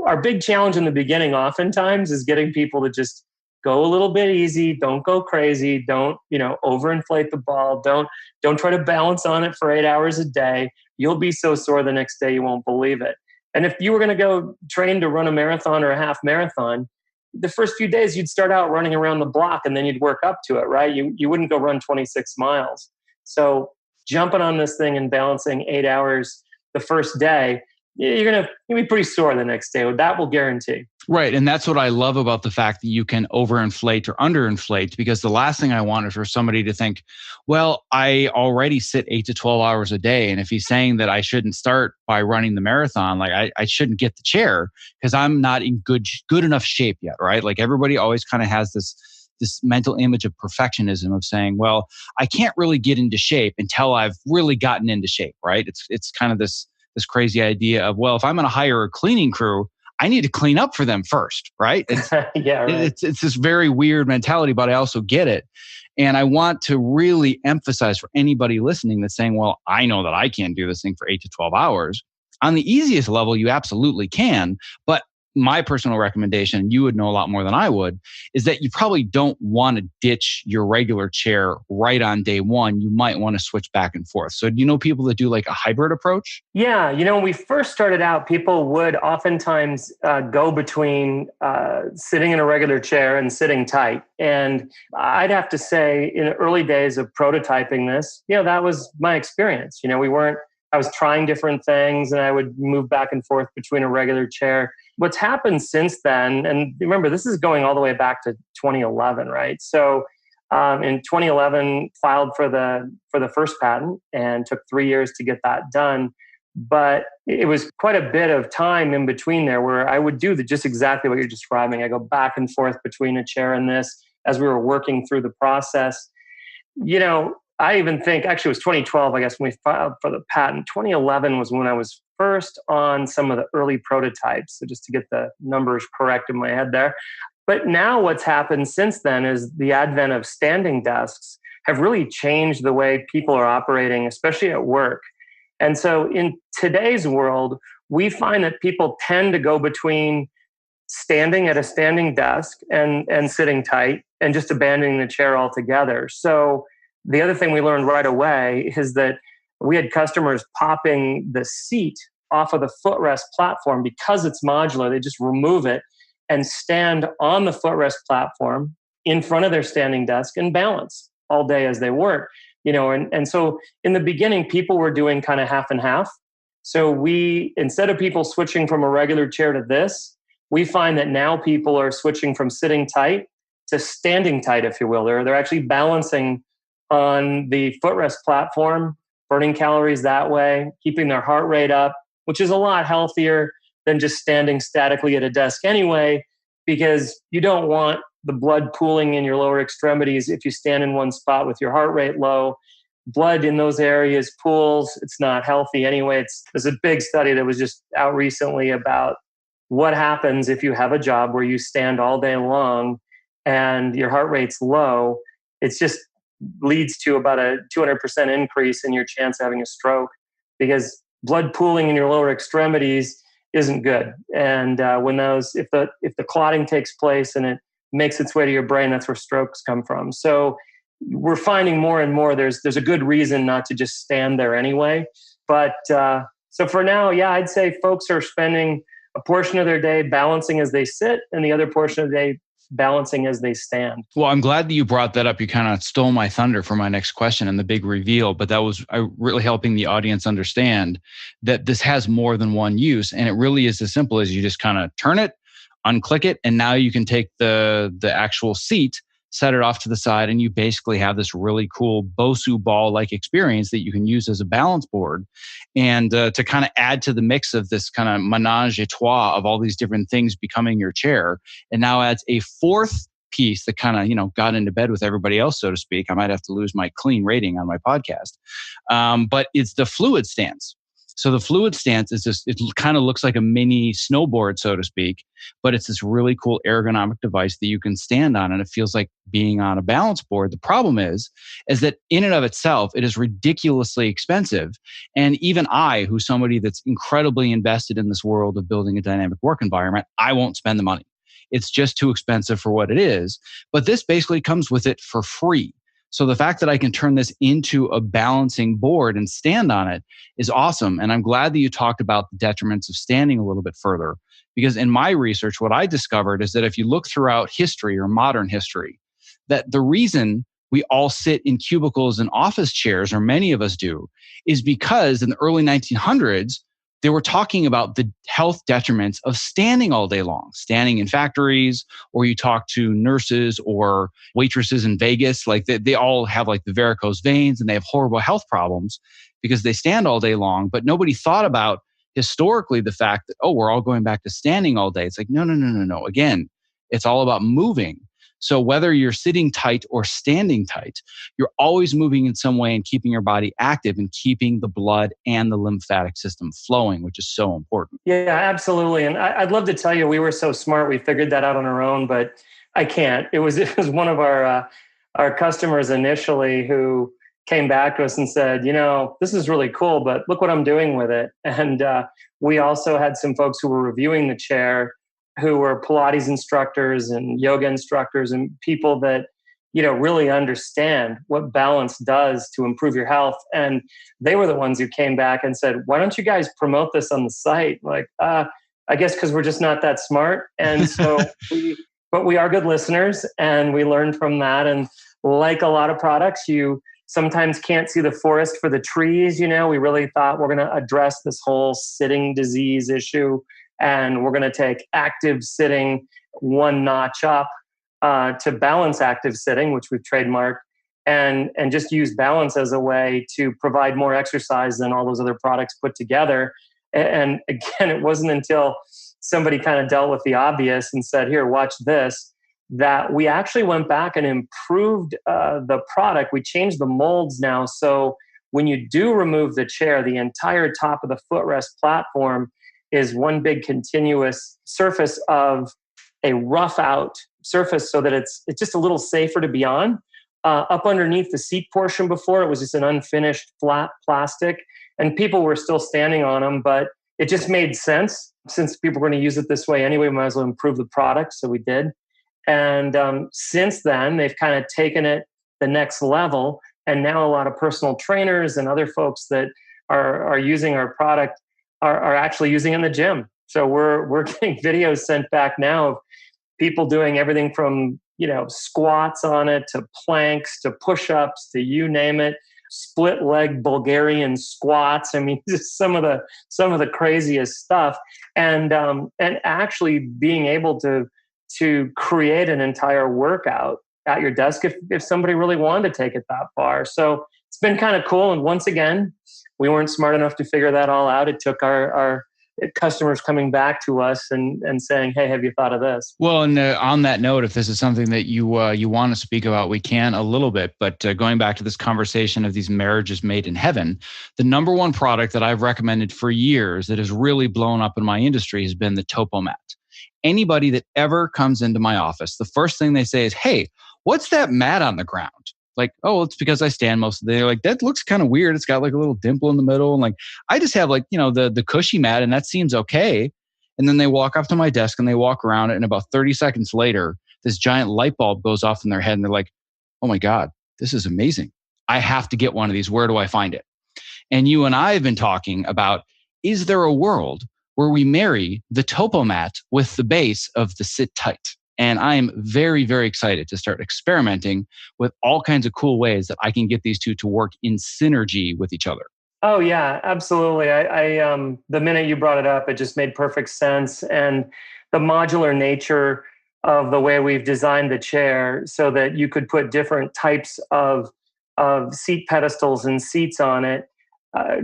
our big challenge in the beginning oftentimes is getting people to just go a little bit easy. Don't go crazy. Don't, overinflate the ball. Don't try to balance on it for 8 hours a day. You'll be so sore the next day you won't believe it. And if you were going to go train to run a marathon or a half marathon, the first few days you'd start out running around the block and then you'd work up to it, right? You wouldn't go run 26 miles. So jumping on this thing and balancing 8 hours the first day, you'll be pretty sore the next day. That will guarantee. Right. And that's what I love about the fact that you can overinflate or underinflate, because the last thing I want is for somebody to think, well, I already sit 8 to 12 hours a day. And if he's saying that I shouldn't start by running the marathon, like I shouldn't get the chair because I'm not in good enough shape yet. Right. Like everybody always kind of has this mental image of perfectionism of saying, well, I can't really get into shape until I've really gotten into shape. Right. It's kind of this crazy idea of, well, if I'm going to hire a cleaning crew, I need to clean up for them first, right? Yeah, right. It's this very weird mentality, but I also get it. And I want to really emphasize for anybody listening that's saying, well, I know that I can't do this thing for 8 to 12 hours. On the easiest level, you absolutely can. But my personal recommendation, you would know a lot more than I would, is that you probably don't want to ditch your regular chair right on day one. You might want to switch back and forth. So do you know people that do like a hybrid approach? Yeah. When we first started out, people would oftentimes go between sitting in a regular chair and sitting tight. And I'd have to say in the early days of prototyping this, that was my experience. I was trying different things and I would move back and forth between a regular chair. What's happened since then, and remember, this is going all the way back to 2011, right? So in 2011, filed for the first patent and took 3 years to get that done. But it was quite a bit of time in between there where I would do just exactly what you're describing. I go back and forth between a chair and this as we were working through the process. I even think, actually it was 2012, I guess, when we filed for the patent. 2011 was when I was first on some of the early prototypes. So just to get the numbers correct in my head there. But now what's happened since then is the advent of standing desks have really changed the way people are operating, especially at work. And so in today's world, we find that people tend to go between standing at a standing desk and sitting tight and just abandoning the chair altogether. So the other thing we learned right away is that we had customers popping the seat off of the footrest platform because it's modular. They just remove it and stand on the footrest platform in front of their standing desk and balance all day as they work. And so in the beginning, people were doing kind of half and half. So instead of people switching from a regular chair to this, we find that now people are switching from sitting tight to standing tight, if you will. They're actually balancing on the footrest platform, burning calories that way, keeping their heart rate up, which is a lot healthier than just standing statically at a desk anyway, because you don't want the blood pooling in your lower extremities if you stand in one spot with your heart rate low. Blood in those areas pools. It's not healthy anyway. There's a big study that was just out recently about what happens if you have a job where you stand all day long and your heart rate's low. It's just leads to about a 200% increase in your chance of having a stroke, because blood pooling in your lower extremities isn't good. And if the clotting takes place and it makes its way to your brain, that's where strokes come from. So we're finding more and more there's a good reason not to just stand there anyway. But so for now, yeah, I'd say folks are spending a portion of their day balancing as they sit and the other portion of the day balancing as they stand. Well, I'm glad that you brought that up. You kind of stole my thunder for my next question and the big reveal, but that was really helping the audience understand that this has more than one use. And it really is as simple as you just kind of turn it, unclick it, and now you can take the actual seat, set it off to the side, and you basically have this really cool Bosu ball-like experience that you can use as a balance board. And to kind of add to the mix of this kind of menage a trois of all these different things becoming your chair, it now adds a fourth piece that kind of, got into bed with everybody else, so to speak. I might have to lose my clean rating on my podcast. But it's the fluid stance. So the fluid stance is just, it kind of looks like a mini snowboard, so to speak, but it's this really cool ergonomic device that you can stand on, and it feels like being on a balance board. The problem is that in and of itself, it is ridiculously expensive. And even I, who's somebody that's incredibly invested in this world of building a dynamic work environment, I won't spend the money. It's just too expensive for what it is. But this basically comes with it for free. So the fact that I can turn this into a balancing board and stand on it is awesome. And I'm glad that you talked about the detriments of standing a little bit further, because in my research, what I discovered is that if you look throughout history or modern history, that the reason we all sit in cubicles and office chairs, or many of us do, is because in the early 1900s, they were talking about the health detriments of standing all day long, standing in factories, or you talk to nurses or waitresses in Vegas, like they all have like the varicose veins and they have horrible health problems because they stand all day long. But nobody thought about historically the fact that, oh, we're all going back to standing all day. It's like, no, no, no, no, no. Again, it's all about moving. So whether you're sitting tight or standing tight, you're always moving in some way and keeping your body active and keeping the blood and the lymphatic system flowing, which is so important. Yeah, absolutely. And I'd love to tell you we were so smart we figured that out on our own, but I can't. It was one of our customers initially who came back to us and said, this is really cool, but look what I'm doing with it. And we also had some folks who were reviewing the chair who were Pilates instructors and yoga instructors and people that, really understand what balance does to improve your health. And they were the ones who came back and said, why don't you guys promote this on the site? Like, I guess because we're just not that smart. And so but we are good listeners and we learned from that. And like a lot of products, you sometimes can't see the forest for the trees. We really thought we're going to address this whole sitting disease issue. And we're going to take active sitting one notch up to balance active sitting, which we've trademarked, and just use balance as a way to provide more exercise than all those other products put together. And again, it wasn't until somebody kind of dealt with the obvious and said, here, watch this, that we actually went back and improved the product. We changed the molds now. So when you do remove the chair, the entire top of the footrest platform is one big continuous surface of a rough out surface so that it's just a little safer to be on. Up underneath the seat portion before, it was just an unfinished flat plastic and people were still standing on them, but it just made sense. Since people were going to use it this way anyway, we might as well improve the product. So we did. And since then, they've kind of taken it the next level. And now a lot of personal trainers and other folks that are using our product are actually using it in the gym. So we're getting videos sent back now of people doing everything from squats on it to planks to push-ups to you name it, split leg Bulgarian squats. I mean, just some of the craziest stuff, and actually being able to create an entire workout at your desk if somebody really wanted to take it that far. So it's been kind of cool. And once again, we weren't smart enough to figure that all out. It took our customers coming back to us and saying, hey, have you thought of this? Well, and on that note, if this is something that you want to speak about, we can a little bit. But going back to this conversation of these marriages made in heaven, the number one product that I've recommended for years that has really blown up in my industry has been the Topo Mat. Anybody that ever comes into my office, the first thing they say is, hey, what's that mat on the ground? Like, oh, it's because I stand most of the day. Like, that looks kind of weird. It's got like a little dimple in the middle. And like, I just have like, the cushy mat and that seems okay. And then they walk up to my desk and they walk around it. And about 30 seconds later, this giant light bulb goes off in their head. And they're like, oh my God, this is amazing. I have to get one of these. Where do I find it? And you and I have been talking about, is there a world where we marry the Topo Mat with the base of the SitTight? And I am very, very excited to start experimenting with all kinds of cool ways that I can get these two to work in synergy with each other. Oh yeah, absolutely. I the minute you brought it up, it just made perfect sense. And the modular nature of the way we've designed the chair so that you could put different types of seat pedestals and seats on it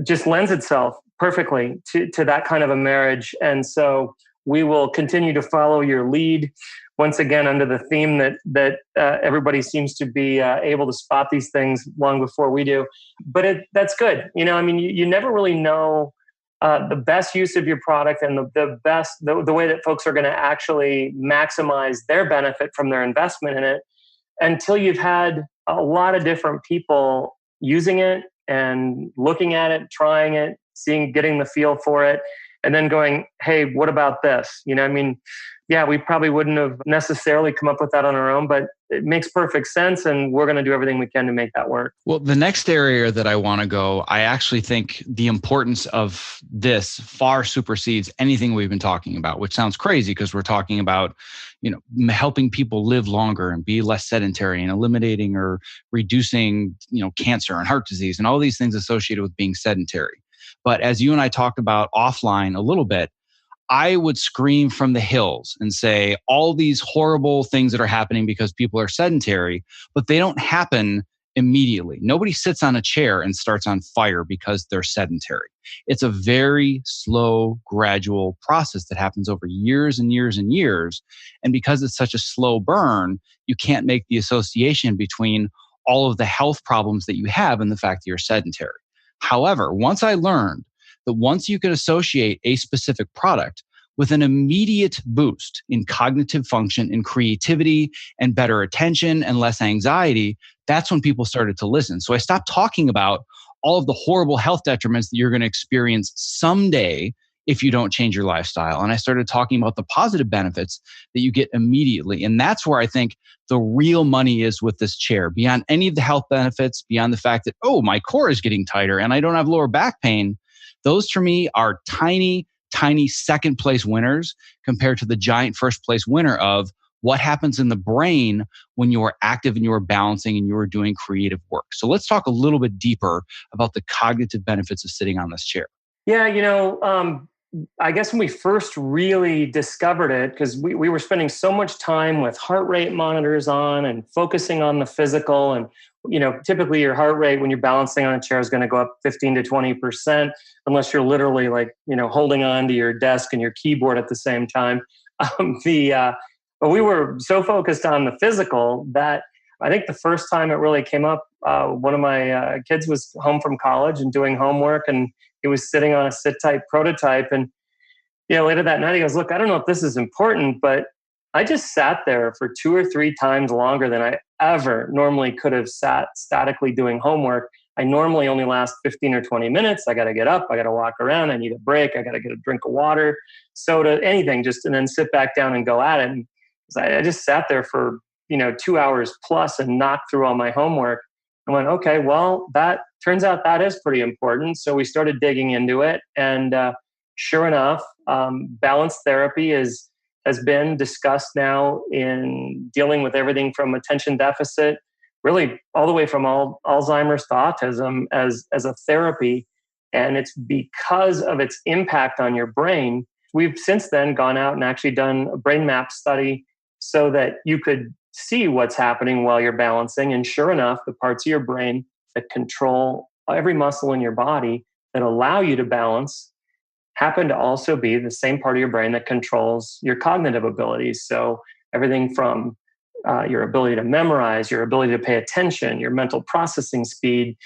just lends itself perfectly to that kind of a marriage. And so we will continue to follow your lead once again under the theme that everybody seems to be able to spot these things long before we do. But that's good. I mean, you never really know the best use of your product and the way that folks are going to actually maximize their benefit from their investment in it until you've had a lot of different people using it and looking at it, trying it, getting the feel for it, and then going, hey, what about this? I mean, yeah, we probably wouldn't have necessarily come up with that on our own, but it makes perfect sense. And we're going to do everything we can to make that work. Well, the next area that I want to go, I actually think the importance of this far supersedes anything we've been talking about, which sounds crazy because we're talking about, helping people live longer and be less sedentary and eliminating or reducing, cancer and heart disease and all these things associated with being sedentary. But as you and I talked about offline a little bit, I would scream from the hills and say all these horrible things that are happening because people are sedentary, but they don't happen immediately. Nobody sits on a chair and starts on fire because they're sedentary. It's a very slow, gradual process that happens over years and years and years. And because it's such a slow burn, you can't make the association between all of the health problems that you have and the fact that you're sedentary. However, once I learned that once you can associate a specific product with an immediate boost in cognitive function, in creativity, and better attention and less anxiety, that's when people started to listen. So I stopped talking about all of the horrible health detriments that you're going to experience someday if you don't change your lifestyle. And I started talking about the positive benefits that you get immediately. And that's where I think the real money is with this chair, beyond any of the health benefits, beyond the fact that, oh, my core is getting tighter and I don't have lower back pain. Those for me are tiny second place winners compared to the giant first place winner of what happens in the brain when you're active and you're balancing and you're doing creative work. So let's talk a little bit deeper about the cognitive benefits of sitting on this chair. Yeah, I guess when we first really discovered it, because we were spending so much time with heart rate monitors on and focusing on the physical. And, typically your heart rate when you're balancing on a chair is going to go up 15 to 20%, unless you're literally holding on to your desk and your keyboard at the same time. But we were so focused on the physical that I think the first time it really came up, one of my kids was home from college and doing homework, and he was sitting on a SitTight prototype. And later that night, he goes, "Look, I don't know if this is important, but I just sat there for 2 or 3 times longer than I ever normally could have sat statically doing homework. I normally only last 15 or 20 minutes. I got to get up. I got to walk around. I need a break. I got to get a drink of water, soda, anything, and then sit back down and go at it." And I just sat there for 2 hours plus and knocked through all my homework. I went, okay, well, that turns out that is pretty important. So we started digging into it, and sure enough, balance therapy has been discussed now in dealing with everything from attention deficit, really all the way from Alzheimer's to autism as a therapy. And it's because of its impact on your brain. We've since then gone out and actually done a brain map study so that you could see what's happening while you're balancing. And sure enough, the parts of your brain that control every muscle in your body that allow you to balance happen to also be the same part of your brain that controls your cognitive abilities. So everything from your ability to memorize, your ability to pay attention, your mental processing speed,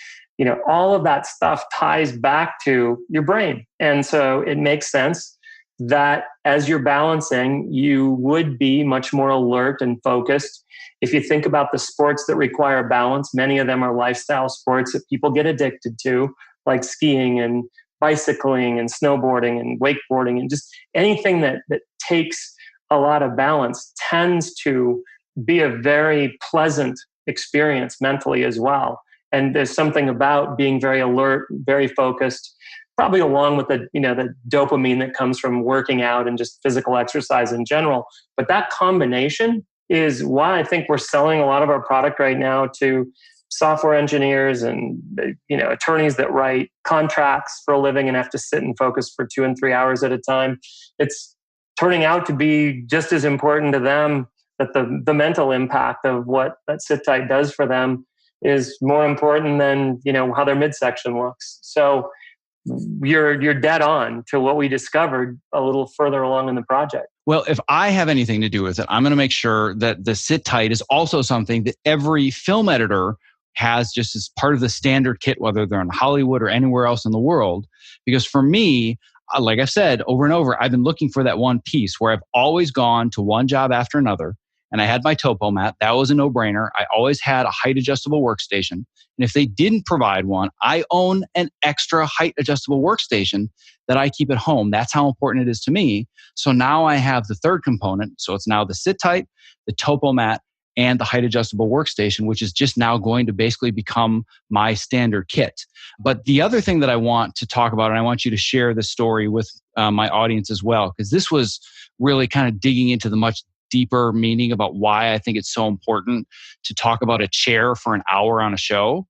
all of that stuff ties back to your brain. And so it makes sense that as you're balancing, you would be much more alert and focused. If you think about the sports that require balance, many of them are lifestyle sports that people get addicted to, like skiing and bicycling and snowboarding and wakeboarding, and just anything that takes a lot of balance tends to be a very pleasant experience mentally as well. And there's something about being very alert, very focused, probably along with the dopamine that comes from working out and just physical exercise in general. But that combination is why I think we're selling a lot of our product right now to software engineers and attorneys that write contracts for a living and have to sit and focus for 2 and 3 hours at a time. It's turning out to be just as important to them that the mental impact of what that SitTight does for them is more important than, how their midsection looks. So you're dead on to what we discovered a little further along in the project. Well, if I have anything to do with it, I'm going to make sure that the SitTight is also something that every film editor has just as part of the standard kit, whether they're in Hollywood or anywhere else in the world. Because for me, like I've said over and over, I've been looking for that one piece where I've always gone to one job after another. And I had my topo mat. That was a no-brainer. I always had a height adjustable workstation. And if they didn't provide one, I own an extra height adjustable workstation that I keep at home. That's how important it is to me. So now I have the third component. So it's now the SitTight, the topo mat, and the height adjustable workstation, which is just now going to basically become my standard kit. But the other thing that I want to talk about, and I want you to share the story with my audience as well, because this was really kind of digging into the much deeper meaning about why I think it's so important to talk about a chair for an hour on a show.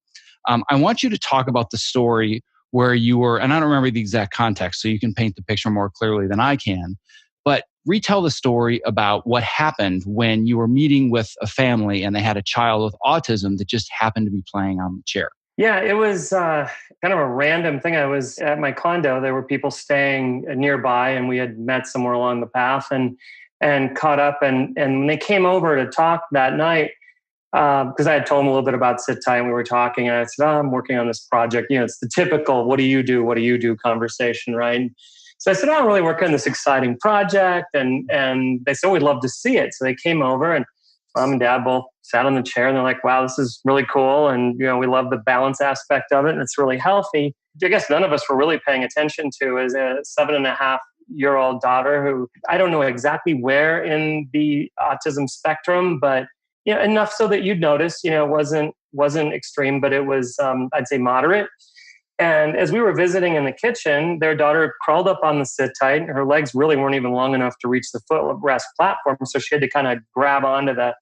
I want you to talk about the story where you were, and I don't remember the exact context, so you can paint the picture more clearly than I can, but retell the story about what happened when you were meeting with a family and they had a child with autism that just happened to be playing on the chair. Yeah, it was kind of a random thing. I was at my condo. There were people staying nearby, and we had met somewhere along the path and caught up. And when they came over to talk that night, because I had told them a little bit about SitTight, and we were talking, and I said, I'm working on this project. It's the typical, what do you do? What do you do conversation, right? So I said, I'm really working on this exciting project. And they said, we'd love to see it. So they came over, and Mom and Dad both sat on the chair, and they're like, wow, this is really cool. And, we love the balance aspect of it, and it's really healthy. I guess none of us were really paying attention to is a 7.5-year-old daughter who I don't know exactly where in the autism spectrum, but enough so that you'd notice, it wasn't extreme, but it was, I'd say, moderate. And as we were visiting in the kitchen, their daughter crawled up on the SitTight. Her legs really weren't even long enough to reach the footrest platform, so she had to kind of grab onto the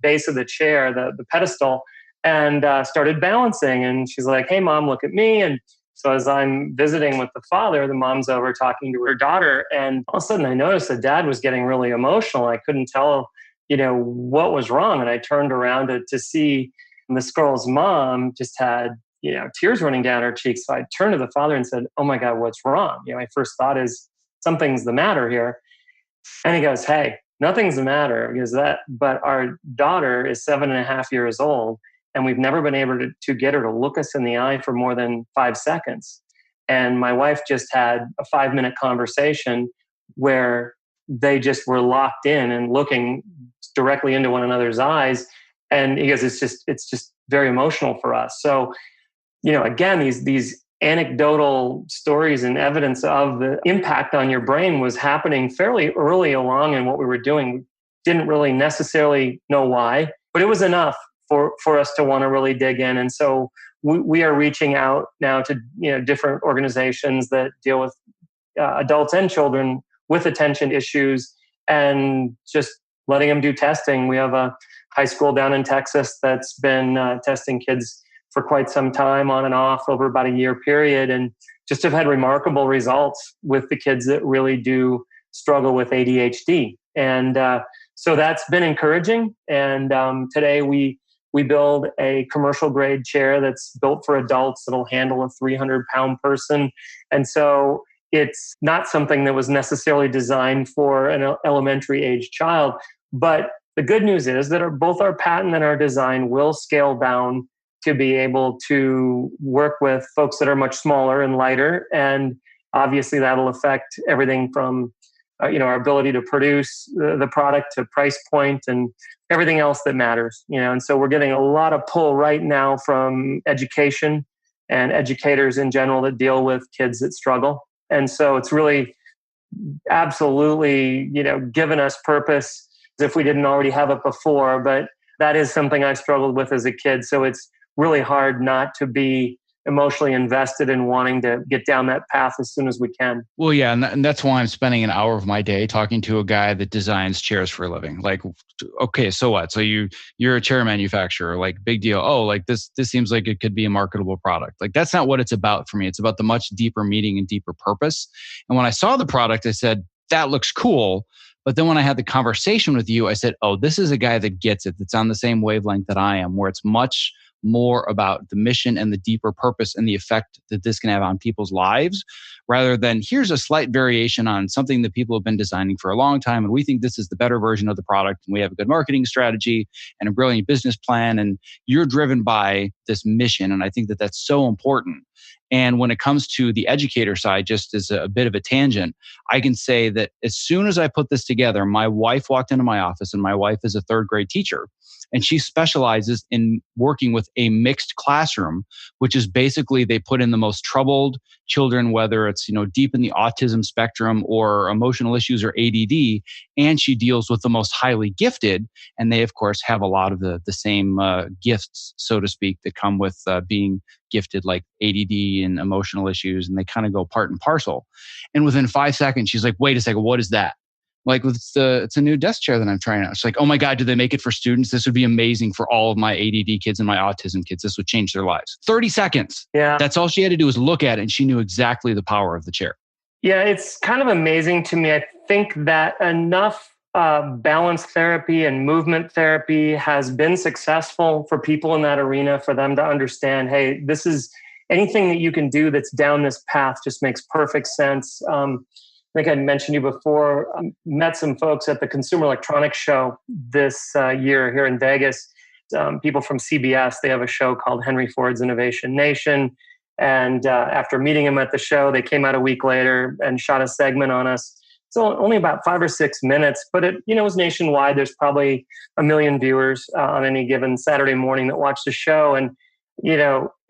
base of the chair, the pedestal, and started balancing. And she's like, hey, Mom, look at me. And so as I'm visiting with the father, the mom's over talking to her daughter. And all of a sudden I noticed that Dad was getting really emotional. I couldn't tell, what was wrong. And I turned around to see this girl's mom just had, tears running down her cheeks. So I turned to the father and said, oh my God, what's wrong? My first thought is something's the matter here. And he goes, hey, nothing's the matter but our daughter is 7.5 years old, and we've never been able to get her to look us in the eye for more than 5 seconds. And my wife just had a 5-minute conversation where they just were locked in and looking directly into one another's eyes. And he goes, it's just very emotional for us. So, again, these anecdotal stories and evidence of the impact on your brain was happening fairly early along in what we were doing. Didn't really necessarily know why, but it was enough for us to want to really dig in. And so we are reaching out now to different organizations that deal with adults and children with attention issues, and just letting them do testing. We have a high school down in Texas that's been testing kids for quite some time, on and off, over about a year period, and just have had remarkable results with the kids that really do struggle with ADHD. And so that's been encouraging. And today we build a commercial grade chair that's built for adults that'll handle a 300-pound person. And so it's not something that was necessarily designed for an elementary age child. But the good news is that both our patent and our design will scale down to be able to work with folks that are much smaller and lighter. And obviously that'll affect everything from our ability to produce the product to price point and everything else that matters. And so we're getting a lot of pull right now from education and educators in general that deal with kids that struggle. And so it's really absolutely, given us purpose if we didn't already have it before. But that is something I struggled with as a kid. So it's really hard not to be emotionally invested in wanting to get down that path as soon as we can. Well, yeah, and that's why I'm spending an hour of my day talking to a guy that designs chairs for a living. Like, okay, so what? So you're a chair manufacturer, like big deal. Oh, like this seems like it could be a marketable product. Like that's not what it's about for me. It's about the much deeper meaning and deeper purpose. And when I saw the product, I said, that looks cool. But then when I had the conversation with you, I said, oh, this is a guy that gets it, that's on the same wavelength that I am, where it's much more about the mission and the deeper purpose and the effect that this can have on people's lives, rather than here's a slight variation on something that people have been designing for a long time. And we think this is the better version of the product. And we have a good marketing strategy and a brilliant business plan. And you're driven by this mission. And I think that that's so important. And when it comes to the educator side, just as a bit of a tangent, I can say that as soon as I put this together, my wife walked into my office, and my wife is a third grade teacher. And she specializes in working with a mixed classroom, which is basically they put in the most troubled children, whether it's, deep in the autism spectrum or emotional issues or ADD, and she deals with the most highly gifted. And they, of course, have a lot of the same gifts, so to speak, that come with being gifted, like ADD and emotional issues, and they kind of go part and parcel. And within 5 seconds, she's like, wait a second, what is that? Like, it's a new desk chair that I'm trying out. It's like, oh my God, do they make it for students? This would be amazing for all of my ADD kids and my autism kids. This would change their lives. 30 seconds. Yeah. That's all she had to do was look at it, and she knew exactly the power of the chair. Yeah, it's kind of amazing to me. I think that enough balance therapy and movement therapy has been successful for people in that arena, for them to understand, hey, this is anything that you can do that's down this path just makes perfect sense. I think I mentioned you before, met some folks at the Consumer Electronics Show this year here in Vegas. People from CBS, they have a show called Henry Ford's Innovation Nation. And after meeting them at the show, they came out a week later and shot a segment on us. It's only about 5 or 6 minutes, but it was nationwide. There's probably 1 million viewers on any given Saturday morning that watch the show. And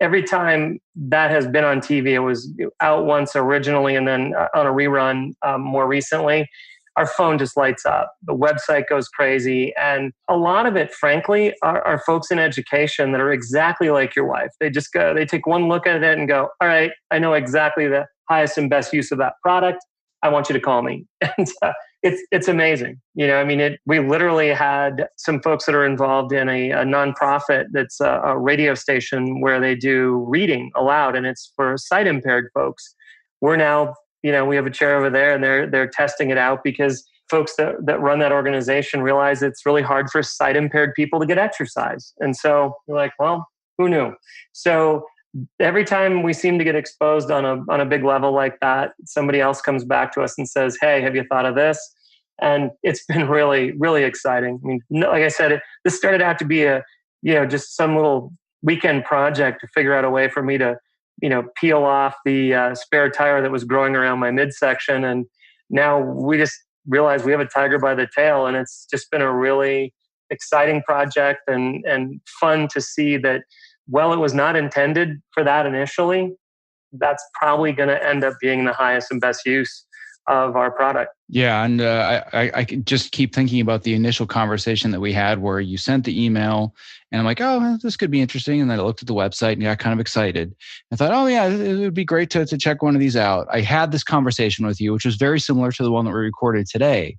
every time that has been on TV, it was out once originally and then on a rerun more recently, our phone just lights up. The website goes crazy. And a lot of it, frankly, are folks in education that are exactly like your wife. They take one look at it and go, all right, I know exactly the highest and best use of that product. I want you to call me. And it's amazing. We literally had some folks that are involved in a nonprofit that's a radio station where they do reading aloud, and it's for sight impaired folks. We're now, we have a chair over there, and they're testing it out because folks that run that organization realize it's really hard for sight impaired people to get exercise. And so we're like, well, who knew? So every time we seem to get exposed on a big level like that, somebody else comes back to us and says, hey, have you thought of this? And it's been really, really exciting. I mean, like I said, this started out to be just some little weekend project to figure out a way for me to, peel off the spare tire that was growing around my midsection. And now we just realize we have a tiger by the tail, and it's just been a really exciting project and fun to see that. Well, it was not intended for that initially. That's probably going to end up being the highest and best use of our product. Yeah. And I can just keep thinking about the initial conversation that we had where you sent the email and I'm like, oh, this could be interesting. And then I looked at the website and got kind of excited. I thought, oh yeah, it would be great to check one of these out. I had this conversation with you, which was very similar to the one that we recorded today.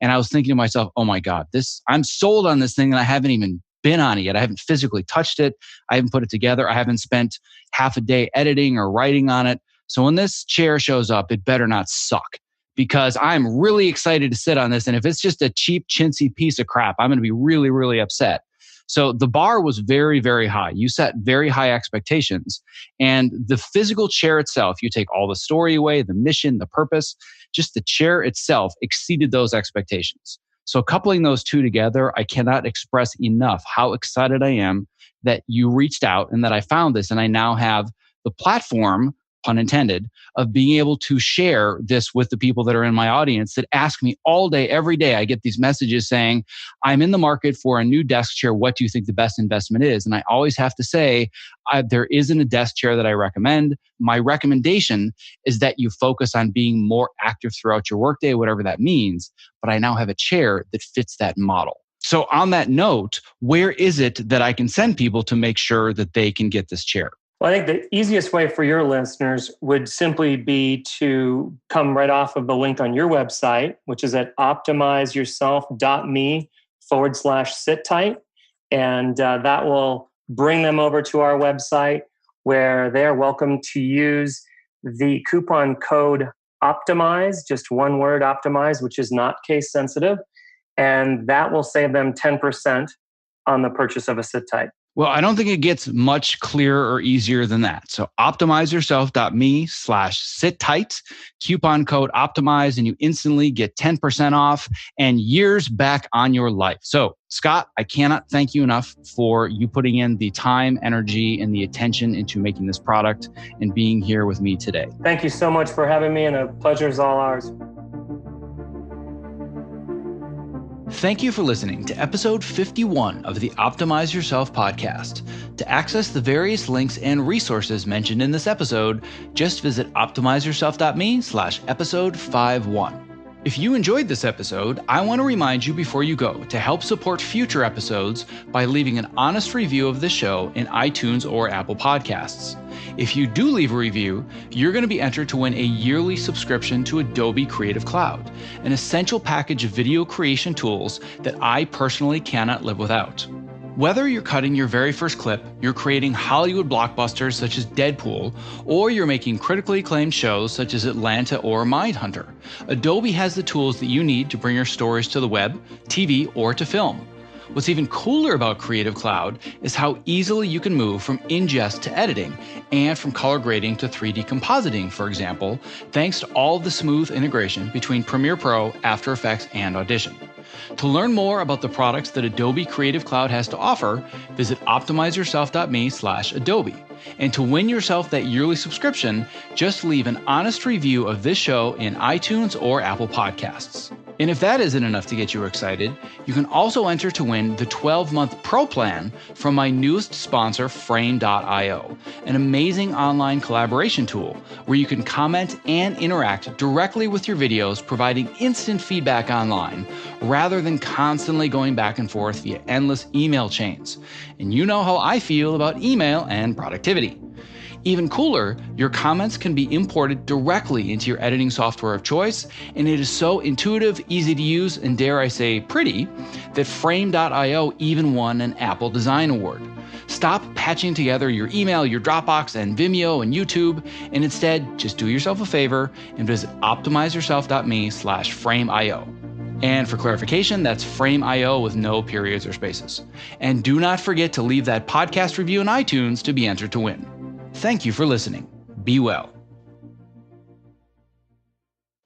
And I was thinking to myself, oh my God, I'm sold on this thing and I haven't even been on it yet. I haven't physically touched it. I haven't put it together. I haven't spent half a day editing or writing on it. So when this chair shows up, it better not suck, because I'm really excited to sit on this. And if it's just a cheap, chintzy piece of crap, I'm going to be really, really upset. So the bar was very, very high. You set very high expectations. And the physical chair itself, you take all the story away, the mission, the purpose, just the chair itself exceeded those expectations. So coupling those two together, I cannot express enough how excited I am that you reached out and that I found this. And I now have the platform, pun intended, of being able to share this with the people that are in my audience that ask me all day, every day. I get these messages saying, I'm in the market for a new desk chair. What do you think the best investment is? And I always have to say, there isn't a desk chair that I recommend. My recommendation is that you focus on being more active throughout your workday, whatever that means. But I now have a chair that fits that model. So on that note, where is it that I can send people to make sure that they can get this chair? Well, I think the easiest way for your listeners would simply be to come right off of the link on your website, which is at optimizeyourself.me/SitTight. And that will bring them over to our website where they are welcome to use the coupon code optimize, just one word, optimize, which is not case sensitive. And that will save them 10% on the purchase of a SitTight. Well, I don't think it gets much clearer or easier than that. So optimizeyourself.me/SitTight, coupon code optimize, and you instantly get 10% off and years back on your life. So Scott, I cannot thank you enough for you putting in the time, energy, and the attention into making this product and being here with me today. Thank you so much for having me, and the pleasure is all ours. Thank you for listening to episode 51 of the Optimize Yourself podcast. To access the various links and resources mentioned in this episode, just visit optimizeyourself.me/episode 51. If you enjoyed this episode, I want to remind you before you go to help support future episodes by leaving an honest review of the show in iTunes or Apple Podcasts. If you do leave a review, you're going to be entered to win a yearly subscription to Adobe Creative Cloud, an essential package of video creation tools that I personally cannot live without. Whether you're cutting your very first clip, you're creating Hollywood blockbusters such as Deadpool, or you're making critically acclaimed shows such as Atlanta or Mindhunter, Adobe has the tools that you need to bring your stories to the web, TV, or to film. What's even cooler about Creative Cloud is how easily you can move from ingest to editing and from color grading to 3D compositing, for example, thanks to all of the smooth integration between Premiere Pro, After Effects, and Audition. To learn more about the products that Adobe Creative Cloud has to offer, visit optimizeyourself.me/Adobe. And to win yourself that yearly subscription, just leave an honest review of this show in iTunes or Apple Podcasts. And if that isn't enough to get you excited, you can also enter to win the 12-month Pro Plan from my newest sponsor, Frame.io, an amazing online collaboration tool where you can comment and interact directly with your videos, providing instant feedback online, rather than constantly going back and forth via endless email chains. And you know how I feel about email and productivity. Even cooler, your comments can be imported directly into your editing software of choice, and it is so intuitive, easy to use, and dare I say pretty, that Frame.io even won an Apple Design Award. Stop patching together your email, your Dropbox, and Vimeo and YouTube, and instead just do yourself a favor and visit optimizeyourself.me/Frame.io. And for clarification, that's Frame.io with no periods or spaces. And do not forget to leave that podcast review in iTunes to be entered to win. Thank you for listening. Be well.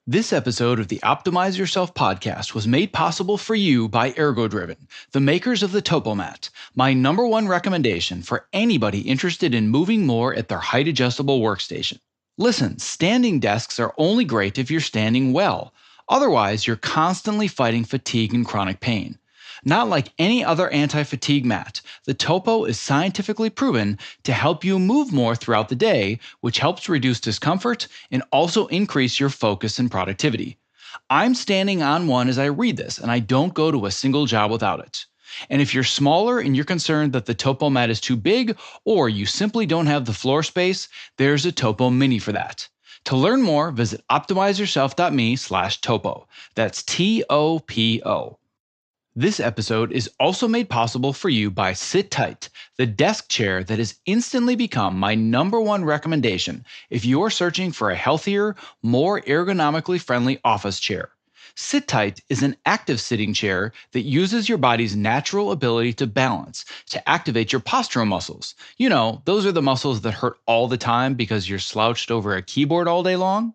This episode of the Optimize Yourself podcast was made possible for you by ErgoDriven, the makers of the TopoMat, my #1 recommendation for anybody interested in moving more at their height-adjustable workstation. Listen, standing desks are only great if you're standing well. Otherwise, you're constantly fighting fatigue and chronic pain. Not like any other anti-fatigue mat, the Topo is scientifically proven to help you move more throughout the day, which helps reduce discomfort and also increase your focus and productivity. I'm standing on one as I read this, and I don't go to a single job without it. And if you're smaller and you're concerned that the Topo mat is too big, or you simply don't have the floor space, there's a Topo Mini for that. To learn more, visit optimizeyourself.me/Topo. That's TOPO. This episode is also made possible for you by SitTight, the desk chair that has instantly become my #1 recommendation if you're searching for a healthier, more ergonomically friendly office chair. SitTight is an active sitting chair that uses your body's natural ability to balance to activate your postural muscles. You know, those are the muscles that hurt all the time because you're slouched over a keyboard all day long.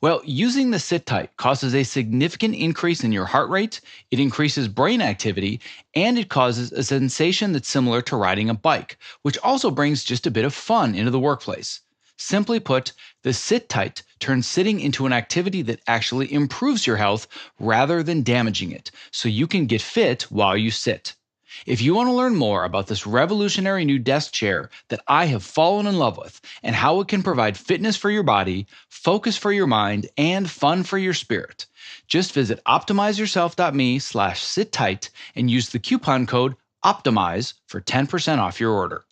Well, using the SitTight causes a significant increase in your heart rate, it increases brain activity, and it causes a sensation that's similar to riding a bike, which also brings just a bit of fun into the workplace. Simply put, the SitTight turns sitting into an activity that actually improves your health rather than damaging it, so you can get fit while you sit. If you want to learn more about this revolutionary new desk chair that I have fallen in love with and how it can provide fitness for your body, focus for your mind, and fun for your spirit, just visit optimizeyourself.me/SitTight and use the coupon code OPTIMIZE for 10% off your order.